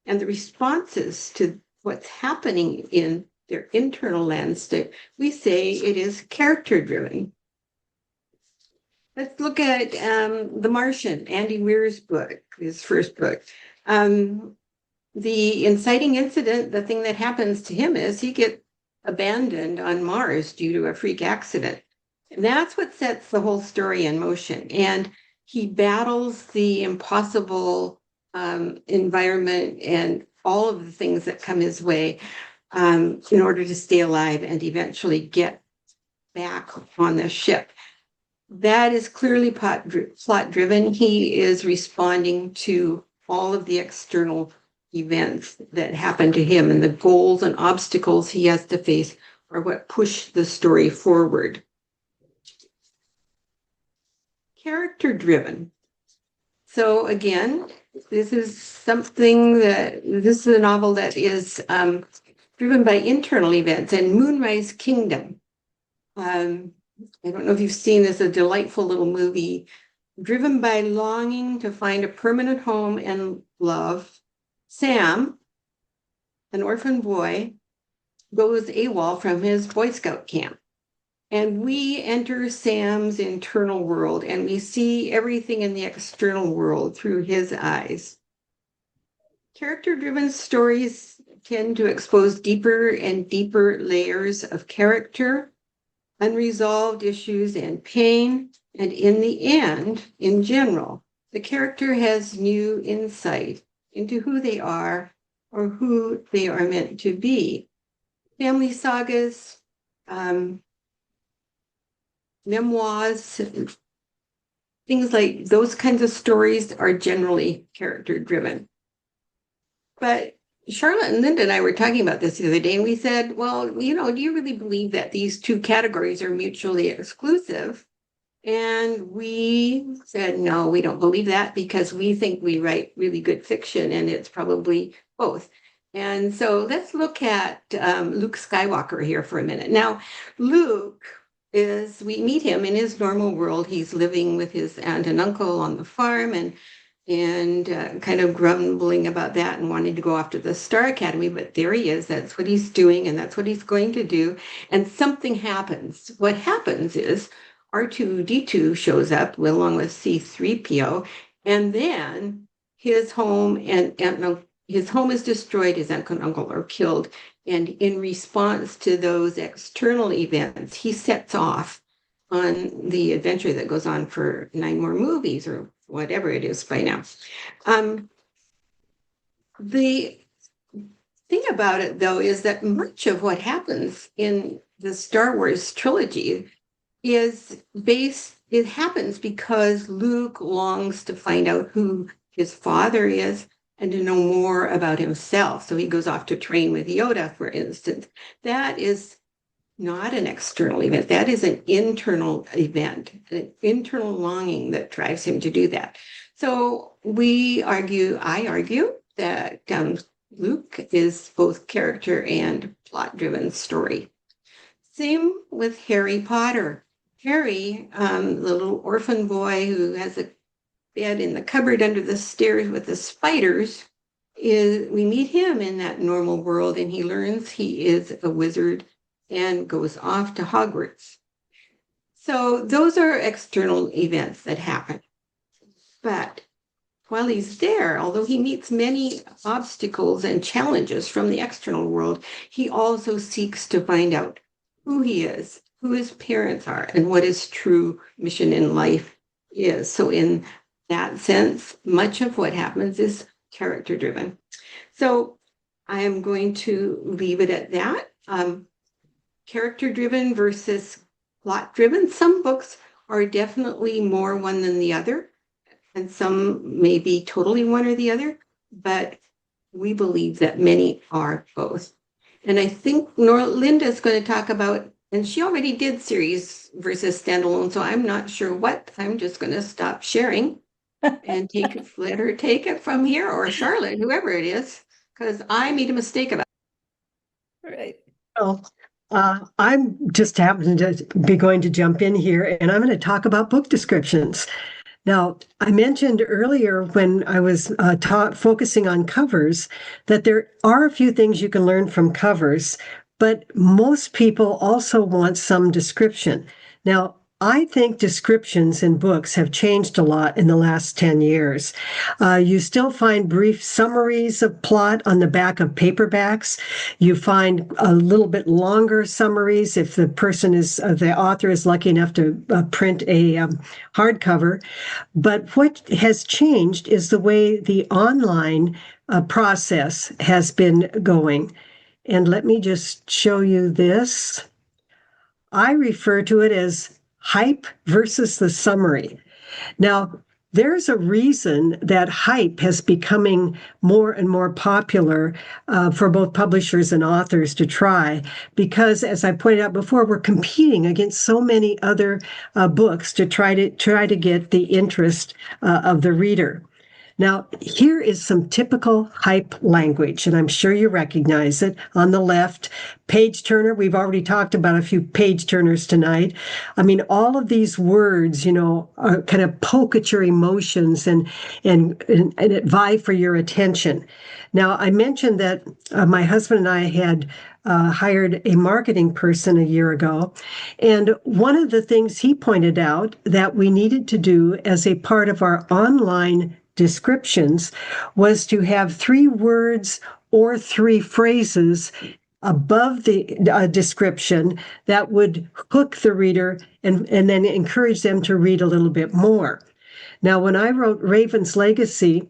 and the responses to what's happening in their internal landscape. We say it is character-driven. Let's look at The Martian, Andy Weir's book, his first book. The inciting incident, the thing that happens to him is he gets abandoned on Mars due to a freak accident. And that's what sets the whole story in motion. And he battles the impossible environment and all of the things that come his way in order to stay alive and eventually get back on the ship. That is clearly plot-driven. He is responding to all of the external events that happen to him, and the goals and obstacles he has to face are what push the story forward. Character-driven. So again, This is a novel that is driven by internal events, and Moonrise Kingdom. I don't know if you've seen this, a delightful little movie. Driven by longing to find a permanent home and love, Sam, an orphan boy, goes AWOL from his Boy Scout camp. And we enter Sam's internal world, and we see everything in the external world through his eyes. Character-driven stories tend to expose deeper and deeper layers of character, unresolved issues, and pain. And in the end, in general, the character has new insight into who they are or who they are meant to be. Family sagas, memoirs, things like those kinds of stories are generally character-driven. But Charlotte and Linda and I were talking about this the other day, and we said, well, do you really believe that these two categories are mutually exclusive? And we said, no, we don't believe that, because we think we write really good fiction, and it's probably both. And so let's look at Luke Skywalker here for a minute. Now, Luke we meet him in his normal world. He's living with his aunt and uncle on the farm, and kind of grumbling about that and wanting to go off to the Star Academy. But there he is. That's what he's doing, and that's what he's going to do. And something happens. What happens is R2-D2 shows up along with C-3PO, and then his home his home is destroyed. His uncle and uncle are killed. And in response to those external events, he sets off on the adventure that goes on for 9 more movies or whatever it is by now. The thing about it, though, is that much of what happens in the Star Wars trilogy it happens because Luke longs to find out who his father is and to know more about himself. So he goes off to train with Yoda, for instance. That is not an external event. That is an internal event, an internal longing that drives him to do that. So I argue that Luke is both character and plot-driven story. Same with Harry Potter. Harry, the little orphan boy who has a bed in the cupboard under the stairs with the spiders, we meet him in that normal world, and he learns he is a wizard and goes off to Hogwarts. So those are external events that happen. But while he's there, although he meets many obstacles and challenges from the external world, he also seeks to find out who he is, who his parents are, and what his true mission in life is. So in that sense, much of what happens is character-driven. So I am going to leave it at that. Character-driven versus plot-driven. Some books are definitely more one than the other, and some may be totally one or the other, but we believe that many are both. And I think Linda is going to talk about, and she already did series versus standalone, so I'm not sure what. I'm just going to stop sharing and let her take it from here, or Charlotte, whoever it is, because I made a mistake about All right. Well, I'm just happening to be going to jump in here, and I'm going to talk about book descriptions. Now, I mentioned earlier when I was focusing on covers that there are a few things you can learn from covers, but most people also want some description. Now, I think descriptions in books have changed a lot in the last 10 years. You still find brief summaries of plot on the back of paperbacks. You find a little bit longer summaries if the author is lucky enough to print a hardcover. But what has changed is the way the online process has been going. And let me just show you this. I refer to it as hype versus the summary. Now, there's a reason that hype has becoming more and more popular for both publishers and authors to try, because as I pointed out before, we're competing against so many other books to try to get the interest of the reader. Now, here is some typical hype language, and I'm sure you recognize it. On the left, page turner. We've already talked about a few page turners tonight. I mean, all of these words, are kind of poke at your emotions and vie for your attention. Now, I mentioned that my husband and I had hired a marketing person a year ago. And one of the things he pointed out that we needed to do as a part of our online descriptions was to have 3 words or 3 phrases above the description that would hook the reader and then encourage them to read a little bit more. Now, when I wrote Raven's Legacy,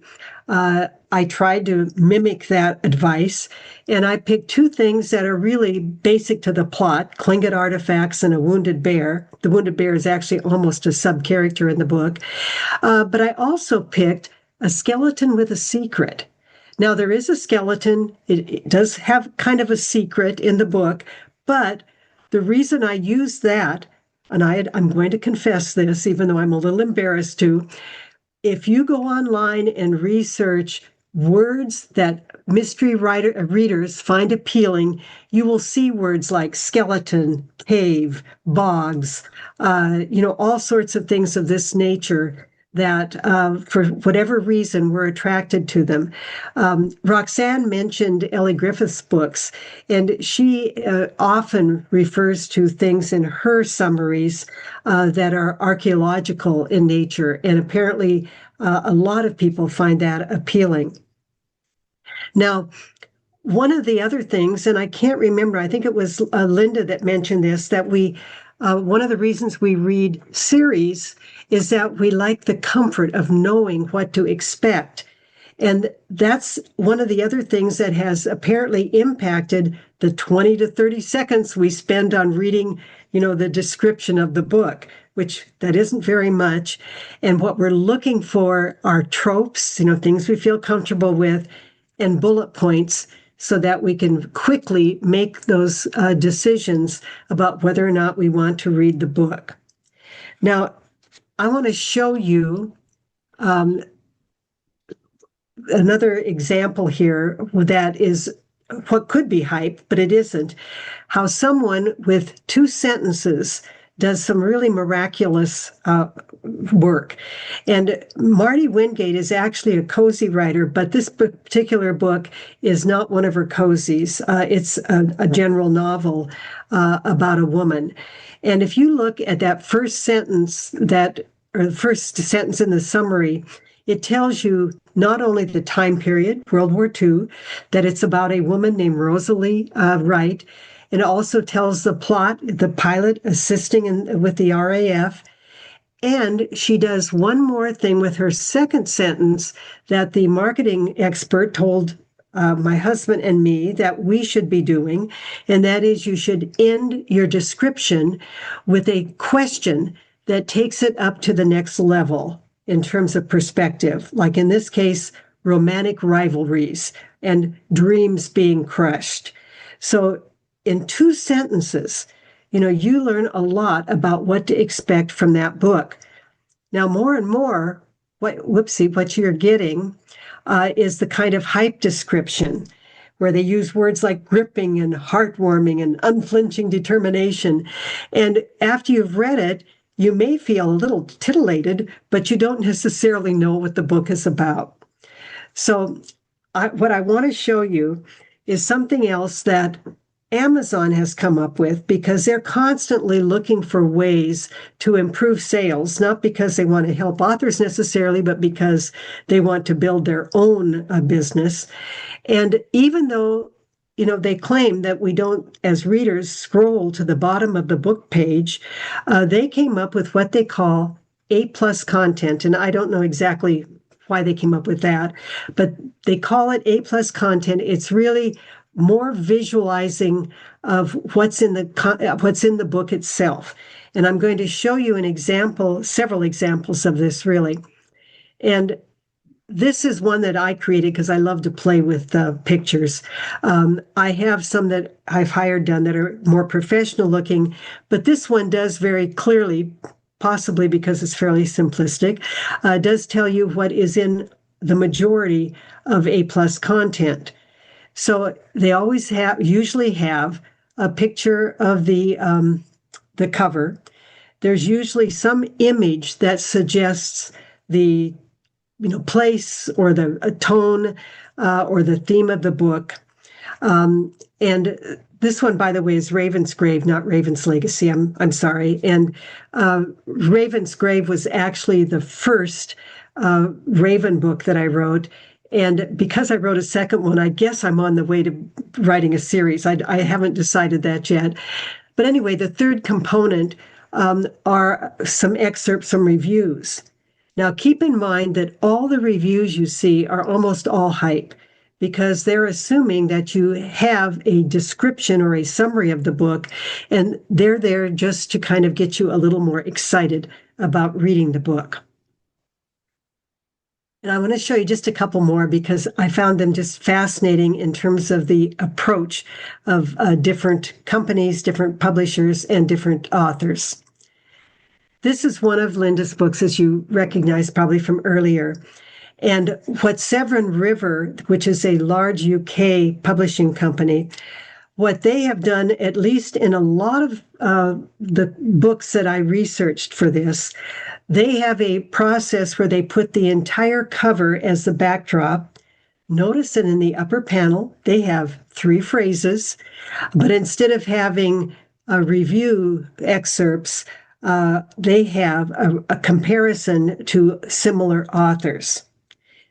I tried to mimic that advice, and I picked 2 things that are really basic to the plot, Tlingit artifacts and a wounded bear. The wounded bear is actually almost a sub-character in the book. But I also picked a skeleton with a secret. Now, there is a skeleton. It does have kind of a secret in the book, but the reason I used that, and I'm going to confess this, even though I'm a little embarrassed to, if you go online and research words that mystery readers find appealing, you will see words like skeleton, cave, bogs, all sorts of things of this nature that for whatever reason we're attracted to them. Roxanne mentioned Ellie Griffith's books, and she often refers to things in her summaries that are archaeological in nature, and apparently a lot of people find that appealing. Now, one of the other things, and I can't remember, I think it was Linda that mentioned this, that one of the reasons we read series is that we like the comfort of knowing what to expect. And that's one of the other things that has apparently impacted the 20 to 30 seconds we spend on reading, the description of the book, which that isn't very much. And what we're looking for are tropes, things we feel comfortable with, and bullet points so that we can quickly make those decisions about whether or not we want to read the book. Now, I want to show you another example here that is what could be hype, but it isn't. How someone with 2 sentences does some really miraculous work. And Marty Wingate is actually a cozy writer, but this particular book is not one of her cozies. It's a general novel about a woman. And if you look at that first sentence or the first sentence in the summary, it tells you not only the time period, World War II, that it's about a woman named Rosalie Wright. It also tells the plot, the pilot assisting with the RAF. And she does one more thing with her second sentence that the marketing expert told my husband and me that we should be doing. And that is, you should end your description with a question that takes it up to the next level in terms of perspective. Like in this case, romantic rivalries and dreams being crushed. So in 2 sentences, you learn a lot about what to expect from that book. Now, more and more, what you're getting is the kind of hype description where they use words like gripping and heartwarming and unflinching determination. And after you've read it, you may feel a little titillated, but you don't necessarily know what the book is about. So what I want to show you is something else that Amazon has come up with, because they're constantly looking for ways to improve sales, not because they want to help authors necessarily, but because they want to build their own business. And even though, they claim that we don't, as readers, scroll to the bottom of the book page, they came up with what they call A+ content. And I don't know exactly why they came up with that, but they call it A+ content. It's really more visualizing of what's in the book itself. And I'm going to show you several examples of this, really. And this is one that I created because I love to play with pictures. I have some that I've hired done that are more professional looking, but this one does very clearly, possibly because it's fairly simplistic, does tell you what is in the majority of A+ content. So they usually have a picture of the cover. There's usually some image that suggests the place or the tone or the theme of the book. And this one, by the way, is Raven's Grave, not Raven's Legacy. I'm sorry. And Raven's Grave was actually the first Raven book that I wrote. And because I wrote a second one, I guess I'm on the way to writing a series. I haven't decided that yet. But anyway, the third component are some excerpts from reviews. Now, keep in mind that all the reviews you see are almost all hype because they're assuming that you have a description or a summary of the book, and they're there just to kind of get you a little more excited about reading the book. And I want to show you just a couple more because I found them just fascinating in terms of the approach of different companies, different publishers, and different authors. This is one of Linda's books, as you recognize probably from earlier. And what Severn River, which is a large UK publishing company, what they have done, at least in a lot of the books that I researched for this, they have a process where they put the entire cover as the backdrop. Notice that in the upper panel, they have 3 phrases, but instead of having review excerpts, they have a comparison to similar authors.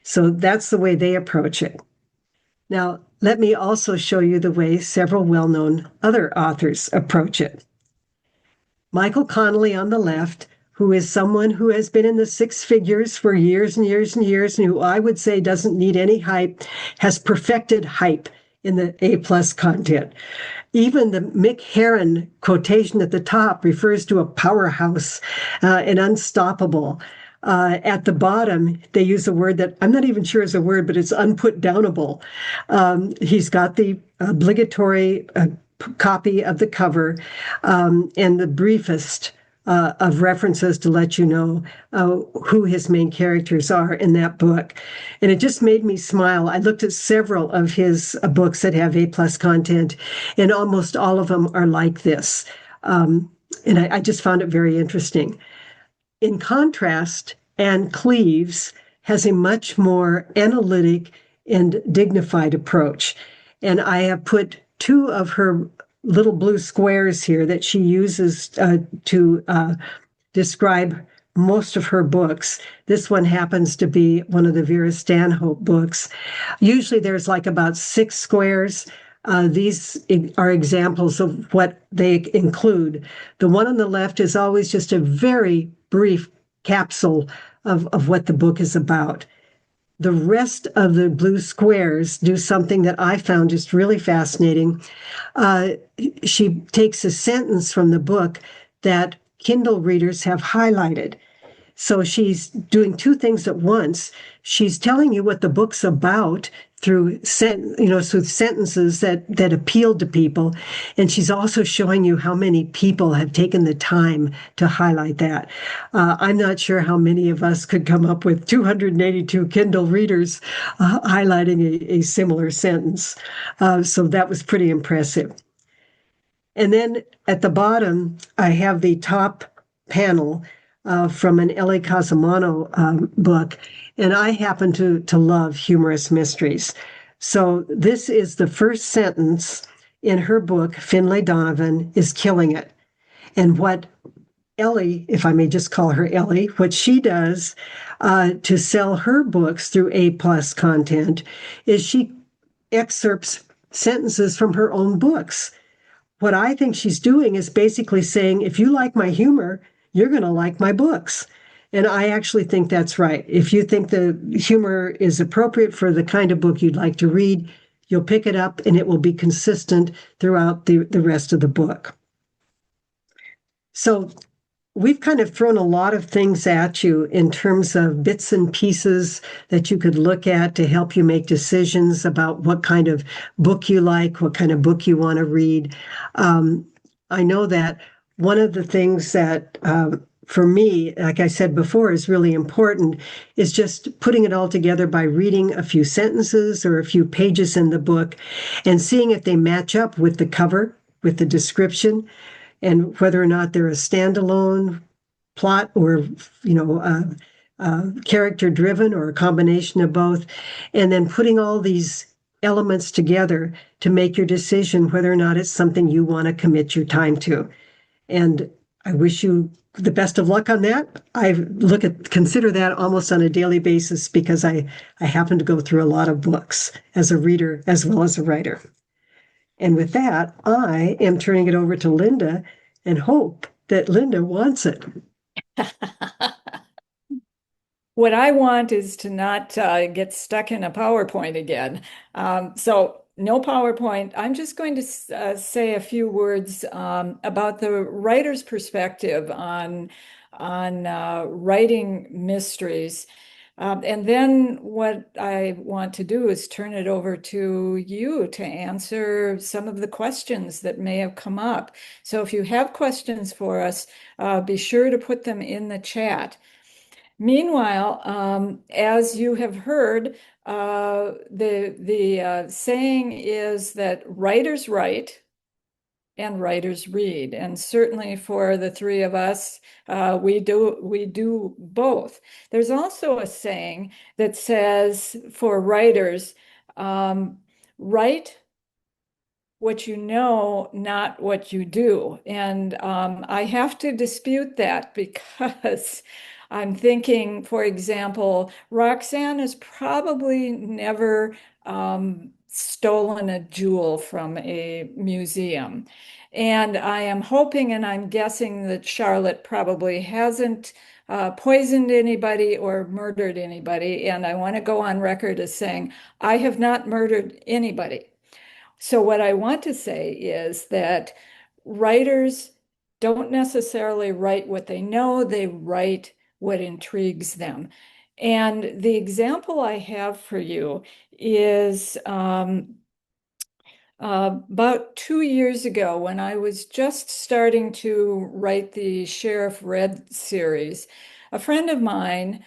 So that's the way they approach it. Now, let me also show you the way several well-known other authors approach it. Michael Connelly on the left, who is someone who has been in the 6 figures for years and years and years, and who I would say doesn't need any hype, has perfected hype in the A+ content. Even the Mick Herron quotation at the top refers to a powerhouse, an unstoppable. At the bottom, they use a word that I'm not even sure is a word, but it's unputdownable. He's got the obligatory copy of the cover and the briefest of references to let you know who his main characters are in that book. And it just made me smile. I looked at several of his books that have A+ content, and almost all of them are like this. And I just found it very interesting. In contrast, Anne Cleves has a much more analytic and dignified approach. And I have put 2 of her little blue squares here that she uses to describe most of her books. This one happens to be one of the Vera Stanhope books. Usually there's like about 6 squares. These are examples of what they include. The one on the left is always just a very brief capsule of what the book is about. The rest of the blue squares do something that I found just really fascinating. She takes a sentence from the book that Kindle readers have highlighted. So she's doing 2 things at once. She's telling you what the book's about through sentences that appeal to people. And she's also showing you how many people have taken the time to highlight that. I'm not sure how many of us could come up with 282 Kindle readers highlighting a similar sentence. So that was pretty impressive. And then at the bottom, I have the top panel from an L.A. Casamano book, and I happen to love humorous mysteries. So this is the first sentence in her book, Finlay Donovan is Killing It. And what Ellie, if I may just call her Ellie, what she does to sell her books through A+ content is she excerpts sentences from her own books. What I think she's doing is basically saying, if you like my humor, you're going to like my books. And I actually think that's right. If you think the humor is appropriate for the kind of book you'd like to read, you'll pick it up and it will be consistent throughout the rest of the book. So we've kind of thrown a lot of things at you in terms of bits and pieces that you could look at to help you make decisions about what kind of book you like, what kind of book you want to read. I know that one of the things that for me, like I said before, is really important is just putting it all together by reading a few sentences or a few pages in the book and seeing if they match up with the cover, with the description, and whether or not they're a standalone plot or, character driven or a combination of both. And then putting all these elements together to make your decision whether or not it's something you want to commit your time to. And I wish you the best of luck on that. Consider that almost on a daily basis because I happen to go through a lot of books as a reader as well as a writer. And with that, I am turning it over to Linda and hope that Linda wants it. What I want is to not get stuck in a PowerPoint again. So no PowerPoint. I'm just going to say a few words about the writer's perspective on writing mysteries. And then what I want to do is turn it over to you to answer some of the questions that may have come up. So if you have questions for us, be sure to put them in the chat. Meanwhile, as you have heard, the saying is that writers write and writers read, and certainly for the three of us, we do both. There's also a saying that says for writers, write what you know, not what you do. And I have to dispute that because I'm thinking, for example, Roxanne has probably never stolen a jewel from a museum. And I am hoping and I'm guessing that Charlotte probably hasn't poisoned anybody or murdered anybody. And I want to go on record as saying, I have not murdered anybody. So what I want to say is that writers don't necessarily write what they know, they write what intrigues them. And the example I have for you is about 2 years ago when I was just starting to write the Sheriff Red series, a friend of mine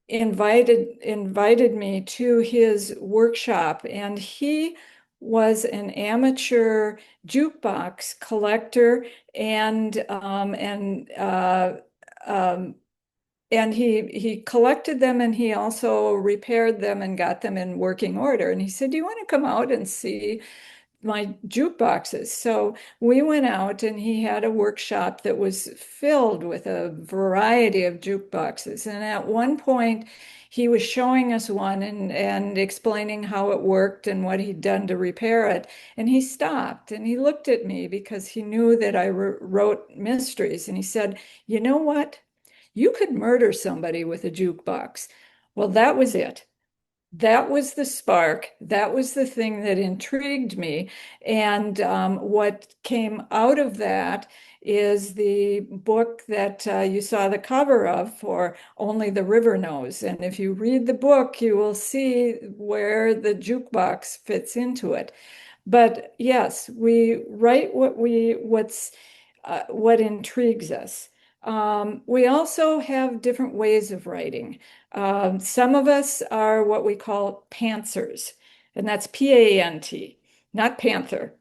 invited me to his workshop, and he was an amateur jukebox collector, and he collected them, and he also repaired them and got them in working order. And he said, "Do you want to come out and see my jukeboxes?" So we went out and he had a workshop that was filled with a variety of jukeboxes. And at one point, he was showing us one and explaining how it worked and what he'd done to repair it. And he stopped and he looked at me because he knew that I wrote mysteries. And he said, "You know what? You could murder somebody with a jukebox." Well, that was it. That was the spark. That was the thing that intrigued me. And what came out of that is the book that you saw the cover of for Only the River Knows. And if you read the book, you will see where the jukebox fits into it. But yes, we write what intrigues us. We also have different ways of writing. Some of us are what we call pantsers, and that's P-A-N-T, not panther.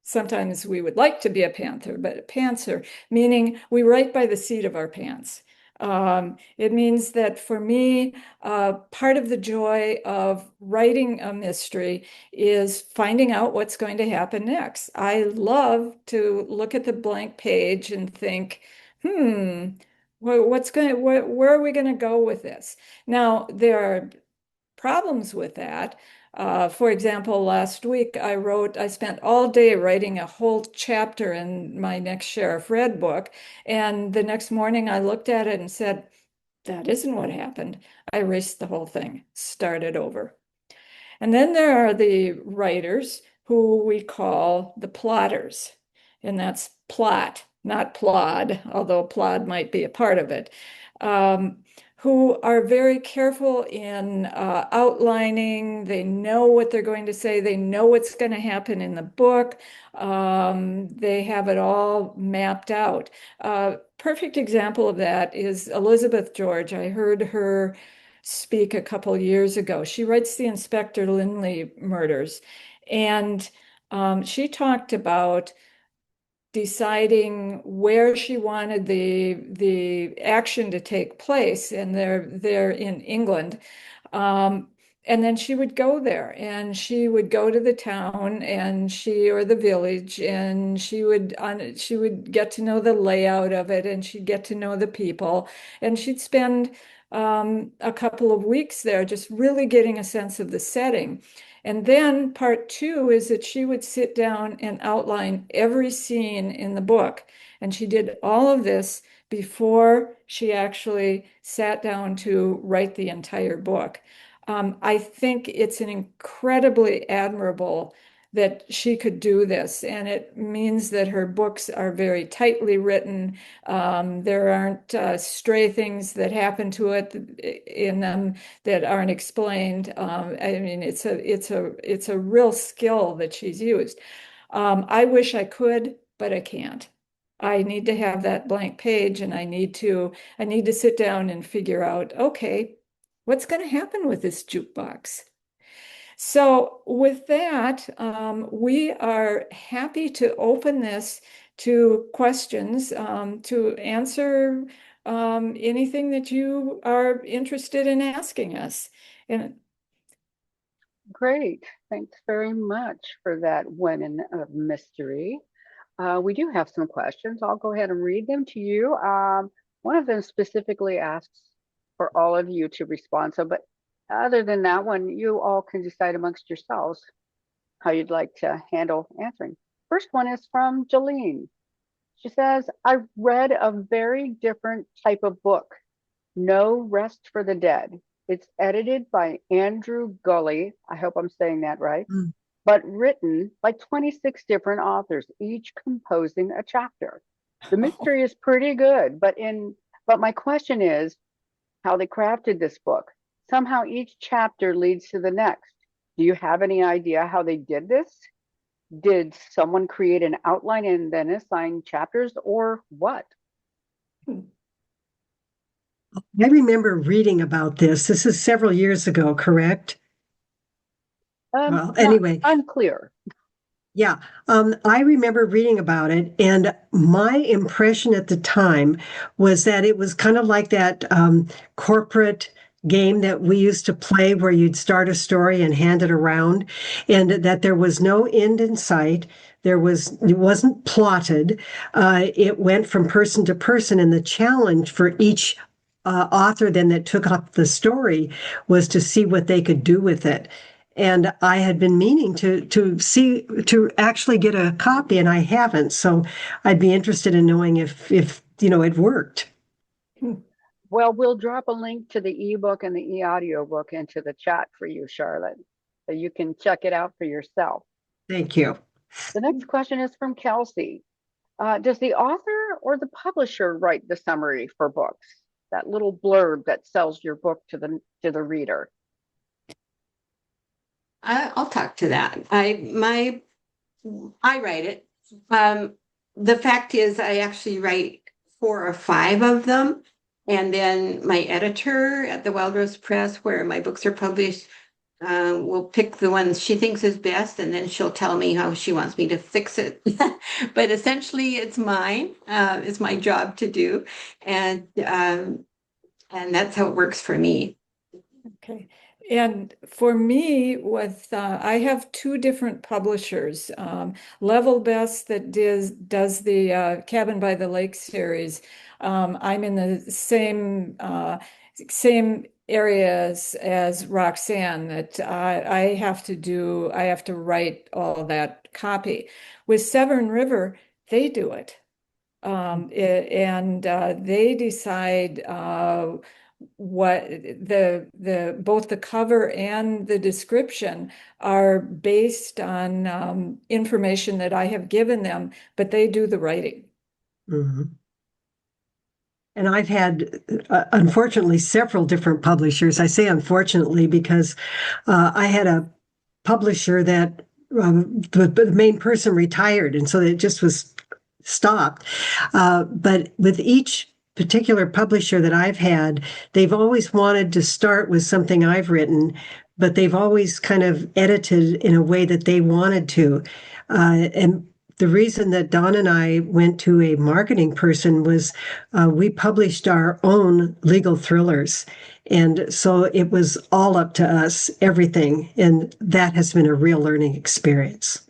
Sometimes we would like to be a panther, but a pantser, meaning we write by the seat of our pants. It means that for me, part of the joy of writing a mystery is finding out what's going to happen next. I love to look at the blank page and think, where are we going to go with this? Now, there are problems with that. For example, last week I spent all day writing a whole chapter in my next Sheriff Red book. And the next morning I looked at it and said, that isn't what happened. I erased the whole thing, started over. And then there are the writers who we call the plotters, and that's plot, not plod, although plod might be a part of it, who are very careful in outlining. They know what they're going to say. They know what's going to happen in the book. They have it all mapped out. Perfect example of that is Elizabeth George. I heard her speak a couple years ago. She writes the Inspector Lynley murders, and she talked about deciding where she wanted the action to take place, and they're in England. And then she would go there, and she would go to the town, and she or the village, and she would get to know the layout of it, and she'd get to know the people, and she'd spend a couple of weeks there, just really getting a sense of the setting. And then part two is that she would sit down and outline every scene in the book. And she did all of this before she actually sat down to write the entire book. I think it's an incredibly admirable that she could do this. And it means that her books are very tightly written. There aren't stray things that happen to it in them that aren't explained. I mean, it's a real skill that she's used. I wish I could, but I can't. I need to have that blank page, and I need to sit down and figure out, okay, what's going to happen with this jukebox? So with that, we are happy to open this to questions, to answer anything that you are interested in asking us. And Great. Thanks very much for that women of mystery. We do have some questions. I'll go ahead and read them to you. One of them specifically asks for all of you to respond. So, but other than that one, you all can decide amongst yourselves how you'd like to handle answering. First one is from Jolene. She says, I read a very different type of book, No Rest for the Dead. It's edited by Andrew Gully. I hope I'm saying that right. Mm. But written by 26 different authors, each composing a chapter. The mystery is pretty good, but my question is how they crafted this book. Somehow each chapter leads to the next. Do you have any idea how they did this? Did someone create an outline and then assign chapters, or what? I remember reading about this. This is several years ago, correct? Well, Not anyway, unclear. yeah, I remember reading about it, and my impression at the time was that it was kind of like that corporate game that we used to play where you'd start a story and hand it around, and that there was no end in sight. It wasn't plotted. It went from person to person, and the challenge for each author then that took up the story was to see what they could do with it. And I had been meaning to actually get a copy, and I haven't. So I'd be interested in knowing if it worked. Well, we'll drop a link to the ebook and the e-audio book into the chat for you, Charlotte, so you can check it out for yourself. Thank you. The next question is from Kelsey. Does the author or the publisher write the summary for books? That little blurb that sells your book to the reader. I'll talk to that. I write it. The fact is, I actually write 4 or 5 of them, and then my editor at the Wild Rose Press, where my books are published, will pick the ones she thinks is best, and then she'll tell me how she wants me to fix it. But essentially, it's mine. It's my job to do, and that's how it works for me. okay. And for me, I have 2 different publishers. Level Best that does the Cabin by the Lake series. I'm in the same areas as Roxanne, that I have to write all that copy. With Severn River, they do it. And they decide what both the cover and the description are based on information that I have given them, but they do the writing. Mhm. And I've had, unfortunately, several different publishers. I say unfortunately because I had a publisher that the main person retired, and so it just was stopped. But with each particular publisher that I've had, they've always wanted to start with something I've written, but they've always kind of edited in a way that they wanted to. And the reason that Don and I went to a marketing person was we published our own legal thrillers. And so it was all up to us, everything. And that has been a real learning experience.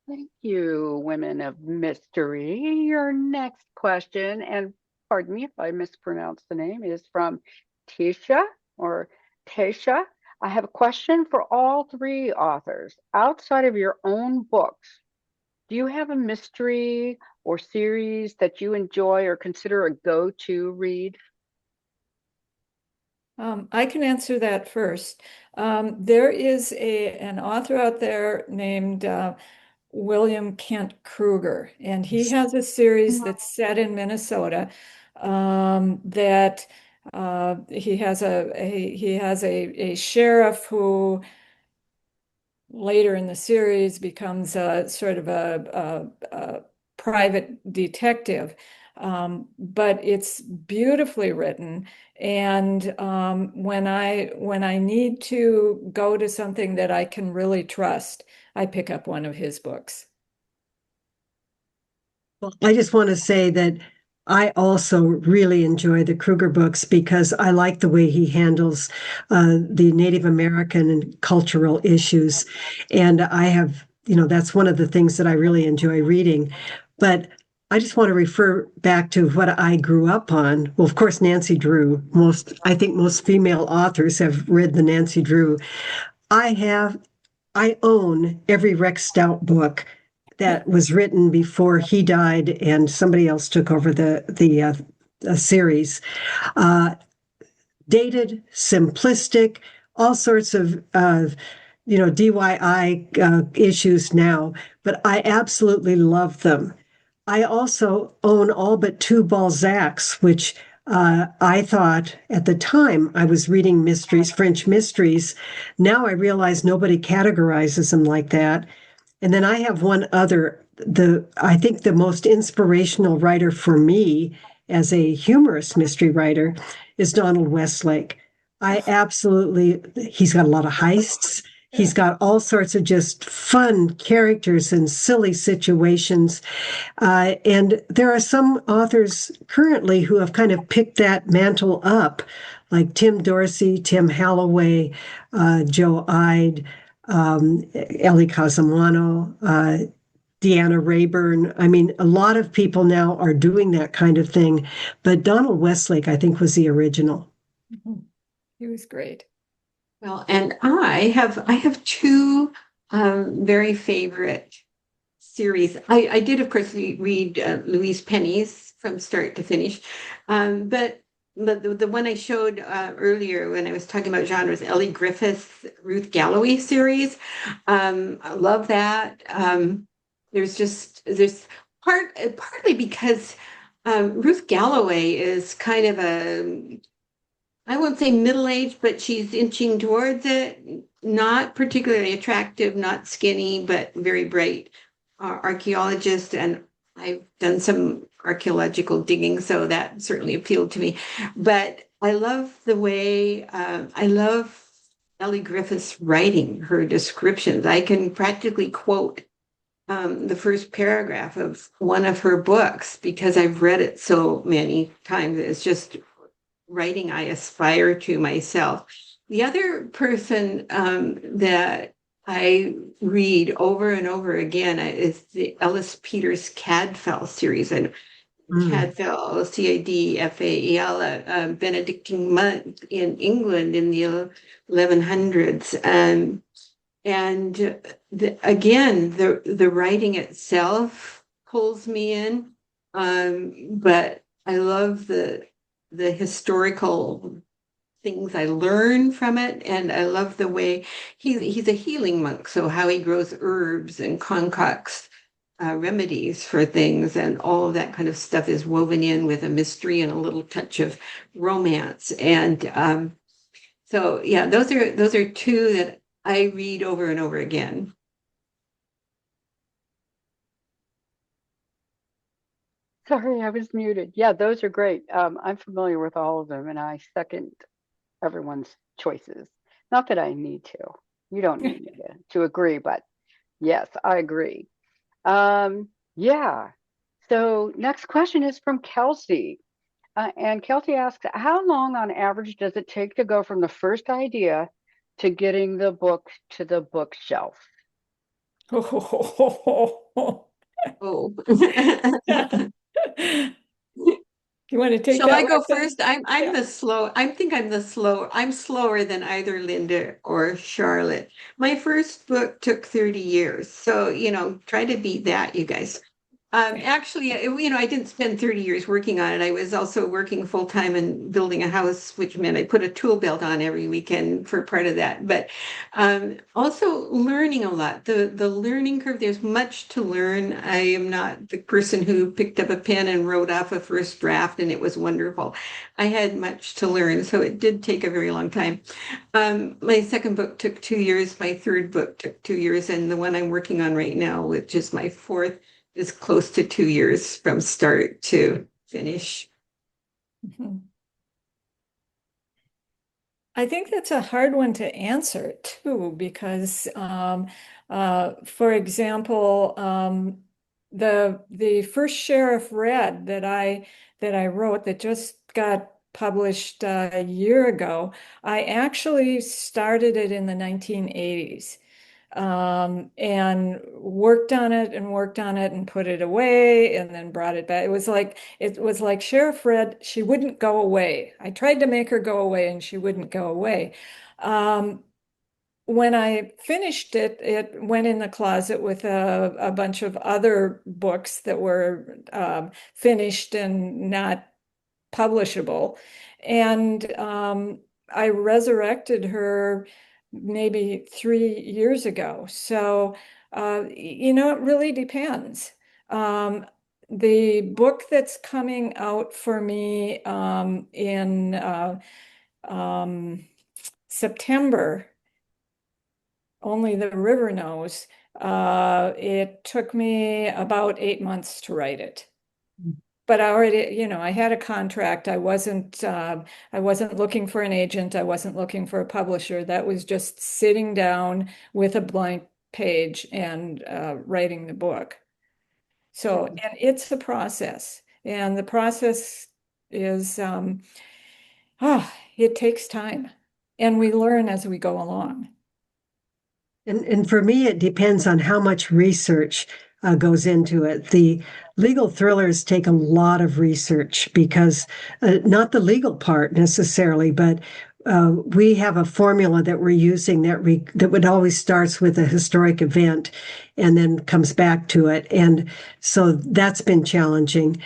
Thank you, women of mystery. Your next question, and pardon me if I mispronounce the name, is from Tisha or Tasha. I have a question for all three authors. Outside of your own books, do you have a mystery or series that you enjoy or consider a go-to read? I can answer that first. There is an author out there named William Kent Kruger, and he has a series that's set in Minnesota. That he has a sheriff who later in the series becomes a sort of a private detective. But it's beautifully written. And when I need to go to something that I can really trust, I pick up one of his books. Well, I just want to say that I also really enjoy the Kruger books because I like the way he handles the Native American and cultural issues. And I have, that's one of the things that I really enjoy reading. But I just want to refer back to what I grew up on. Well, of course, Nancy Drew. I think most female authors have read the Nancy Drew. I have, I own every Rex Stout book that was written before he died and somebody else took over the series. Uh, Dated, simplistic, all sorts of DIY issues now, but I absolutely love them. I also own all but two Balzacs, which I thought at the time I was reading mysteries, French mysteries. Now I realize nobody categorizes them like that. And then I have one other, I think the most inspirational writer for me as a humorous mystery writer is Donald Westlake. He's got a lot of heists. He's got all sorts of just fun characters and silly situations. And there are some authors currently who have kind of picked that mantle up, like Tim Dorsey, Tim Halloway, Joe Ide, Ellie Casamano, Deanna Rayburn. I mean, a lot of people now are doing that kind of thing, but Donald Westlake, I think, was the original. He was great. Well, and I have two very favorite series. I did, of course, read Louise Penny's from start to finish, but the one I showed earlier when I was talking about genres, Ellie Griffith's Ruth Galloway series. I love that. There's partly because Ruth Galloway is kind of I won't say middle-aged, but she's inching towards it. Not particularly attractive, not skinny, but very bright archaeologist. And I've done some archaeological digging, so that certainly appealed to me. But I love the way, I love Ellie Griffith's writing, her descriptions. I can practically quote the first paragraph of one of her books because I've read it so many times. It's just writing I aspire to myself. The other person that I read over and over again is the Ellis Peters Cadfael series. And Cadfael, Cadfael, a Benedictine monk in England in the 1100s. Again, the writing itself pulls me in, but I love the historical things I learn from it, and I love the way he's a healing monk. So how he grows herbs and concocts remedies for things, and all of that kind of stuff is woven in with a mystery and a little touch of romance. And so, yeah, those are two that I read over and over again. Sorry, I was muted. Yeah, those are great. I'm familiar with all of them, and I second everyone's choices. Not that I need to. You don't need me to agree, but yes, I agree. Yeah. So next question is from Kelsey. And Kelsey asks, how long on average does it take to go from the first idea to getting the book to the bookshelf? Oh. You want to take Shall that I go one, Sam? first? I'm Yeah. the slow. I think I'm slower than either Linda or Charlotte. My first book took 30 years. So, try to beat that, you guys. Actually, I didn't spend 30 years working on it. I was also working full time and building a house, which meant I put a tool belt on every weekend for part of that. But also learning a lot. The learning curve, there's much to learn. I am not the person who picked up a pen and wrote off a first draft and it was wonderful. I had much to learn, so it did take a very long time. My second book took 2 years. My third book took 2 years, and the one I'm working on right now, which is my fourth, is close to 2 years from start to finish. Mhm. I think that's a hard one to answer too, because for example, the first Sheriff Red that I wrote that just got published a year ago, I actually started it in the 1980s. And worked on it and worked on it and put it away and then brought it back. It was like Sheriff Red, she wouldn't go away. I tried to make her go away and she wouldn't go away. Um, when I finished it, it went in the closet with a bunch of other books that were finished and not publishable. And I resurrected her maybe 3 years ago. So, it really depends. Um, the book that's coming out for me in um, September, Only the River Knows, it took me about 8 months to write it. But I already, I had a contract. I wasn't looking for an agent. I wasn't looking for a publisher. That was just sitting down with a blank page and writing the book. So, and it's a process, and the process is, it takes time, and we learn as we go along. And for me, it depends on how much research goes into it. The legal thrillers take a lot of research because not the legal part necessarily, but we have a formula that we're using that would always starts with a historic event and then comes back to it. And so that's been challenging.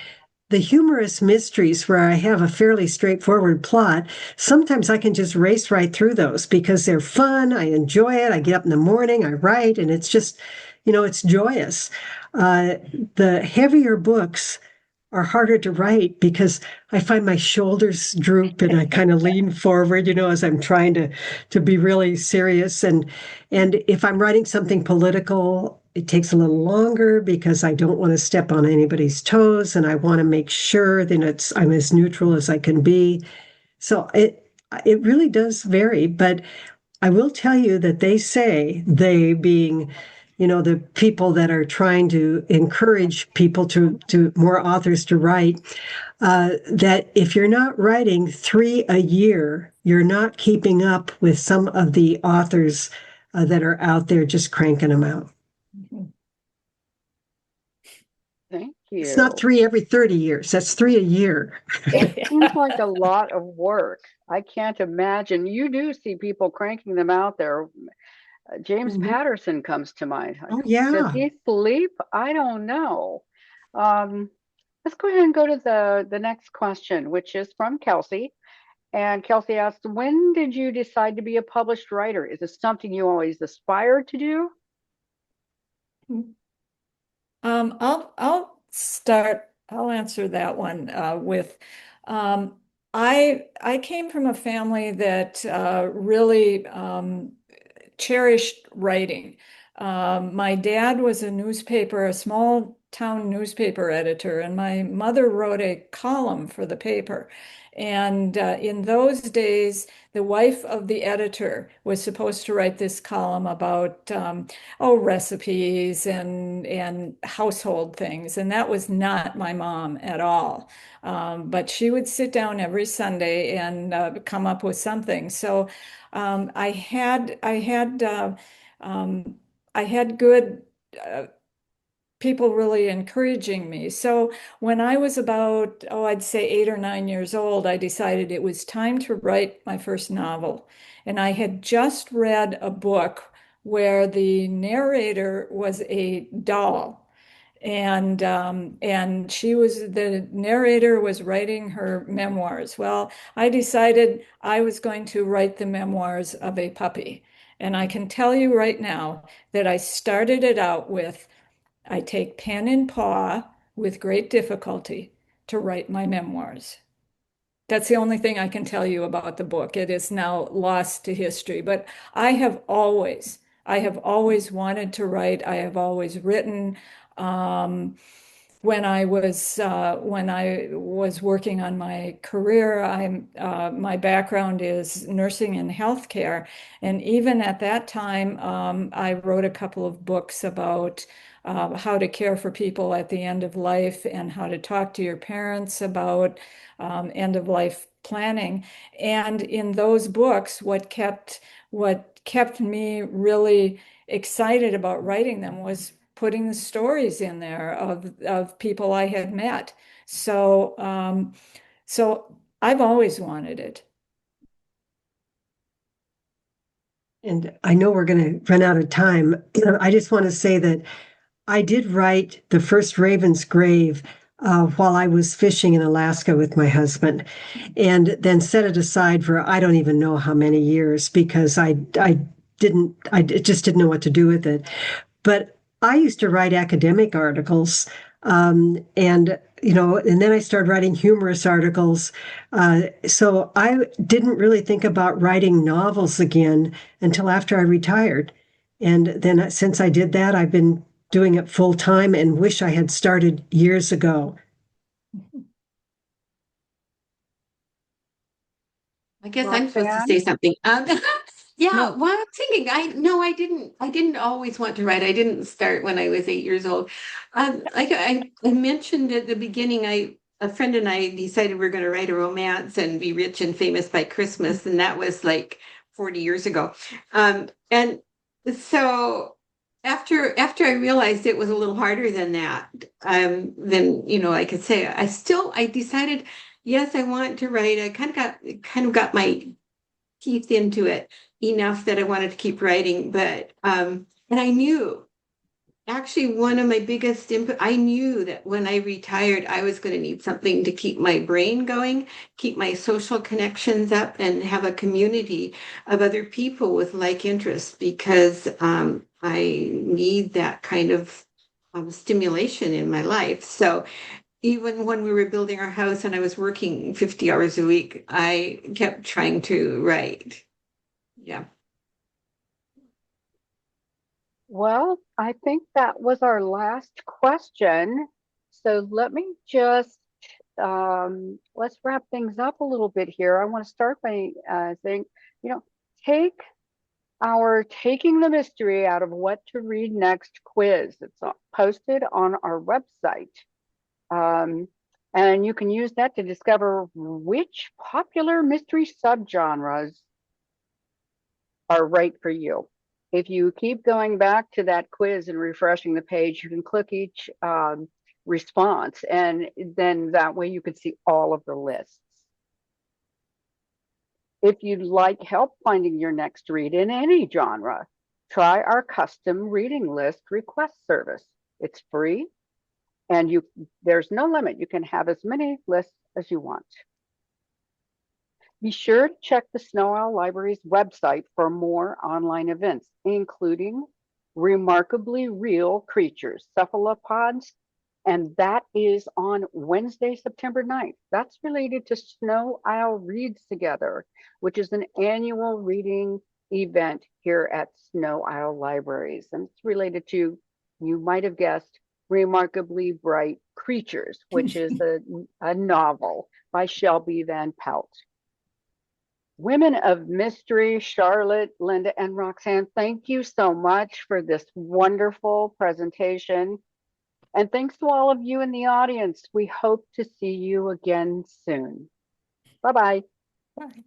The humorous mysteries where I have a fairly straightforward plot, sometimes I can just race right through those because they're fun. I enjoy it. I get up in the morning, I write, and it's just, it's joyous. The heavier books are harder to write because I find my shoulders droop and I kind of lean forward, as I'm trying to be really serious. And if I'm writing something political, it takes a little longer because I don't want to step on anybody's toes and I want to make sure that I'm as neutral as I can be. So it really does vary, but I will tell you that they being, the people that are trying to encourage people to more authors to write, that if you're not writing 3 a year, you're not keeping up with some of the authors that are out there just cranking them out. Thank It's not you. 3 every 30 years. That's 3 a year. That seems like a lot of work. I can't imagine. You do see people cranking them out there. James Mhm. Patterson comes to mind. Oh, Does yeah. he sleep? I don't know. Um, let's go ahead and go to the next question, which is from Kelsey. And Kelsey asks, when did you decide to be a published writer? Is this something you always aspired to do? I'll start. I'll answer that one with um, I came from a family that really cherished writing. My dad was a small town newspaper editor, and my mother wrote a column for the paper. And in those days, the wife of the editor was supposed to write this column about recipes and household things, and that was not my mom at all. But she would sit down every Sunday and come up with something. So um, I had I had um, I had good people really encouraging me. So when I was about, I'd say 8 or 9 years old, I decided it was time to write my first novel. And I had just read a book where the narrator was a doll. And the narrator was writing her memoirs. Well, I decided I was going to write the memoirs of a puppy. And I can tell you right now that I started it out with, I take pen and paw with great difficulty to write my memoirs. That's the only thing I can tell you about the book. It is now lost to history, but I have always wanted to write. I have always written. Um, when I was working on my career, my background is nursing and healthcare, and even at that time, I wrote a couple of books about how to care for people at the end of life and how to talk to your parents about end of life planning. And in those books, what kept me really excited about writing them was putting the stories in there of people I had met. So I've always wanted it. And I know we're going to run out of time. I just want to say that I did write the first Raven's Grave while I was fishing in Alaska with my husband, and then set it aside for I don't even know how many years because I just didn't know what to do with it. But I used to write academic articles, and and then I started writing humorous articles. So I didn't really think about writing novels again until after I retired. And then since I did that, I've been doing it full time and wish I had started years ago. I guess I'm supposed to say Roxanne? something. Yeah, No. well, I'm thinking, I didn't always want to write. I didn't start when I was 8 years old. Like I mentioned at the beginning, a friend and I decided we're going to write a romance and be rich and famous by Christmas, and that was like 40 years ago. And so after I realized it was a little harder than that, then I could say I decided, yes, I want to write. I kind of got my teeth into it enough that I wanted to keep writing. But and I knew actually one of my biggest input, I knew that when I retired, I was going to need something to keep my brain going, keep my social connections up, and have a community of other people with like interests because I need that kind of stimulation in my life. So even when we were building our house and I was working 50 hours a week, I kept trying to write. Yeah. Well, I think that was our last question. So let me just let's wrap things up a little bit here. I want to start by saying, you know, take our Taking the Mystery Out of What to Read Next quiz. It's posted on our website. And you can use that to discover which popular mystery subgenres are right for you. If you keep going back to that quiz and refreshing the page, you can click each response, and then that way you can see all of the lists. If you'd like help finding your next read in any genre, try our custom reading list request service. It's free, and there's no limit. You can have as many lists as you want. Be sure to check the Sno-Isle Library's website for more online events, including Remarkably Real Creatures, Cephalopods, and that is on Wednesday, September 9th. That's related to Sno-Isle Reads Together, which is an annual reading event here at Sno-Isle Libraries. And it's related to, you might have guessed, Remarkably Bright Creatures, which is a novel by Shelby Van Pelt. Women of Mystery, Charlotte, Linda, and Roxanne, thank you so much for this wonderful presentation. And thanks to all of you in the audience. We hope to see you again soon. Bye-bye. Bye.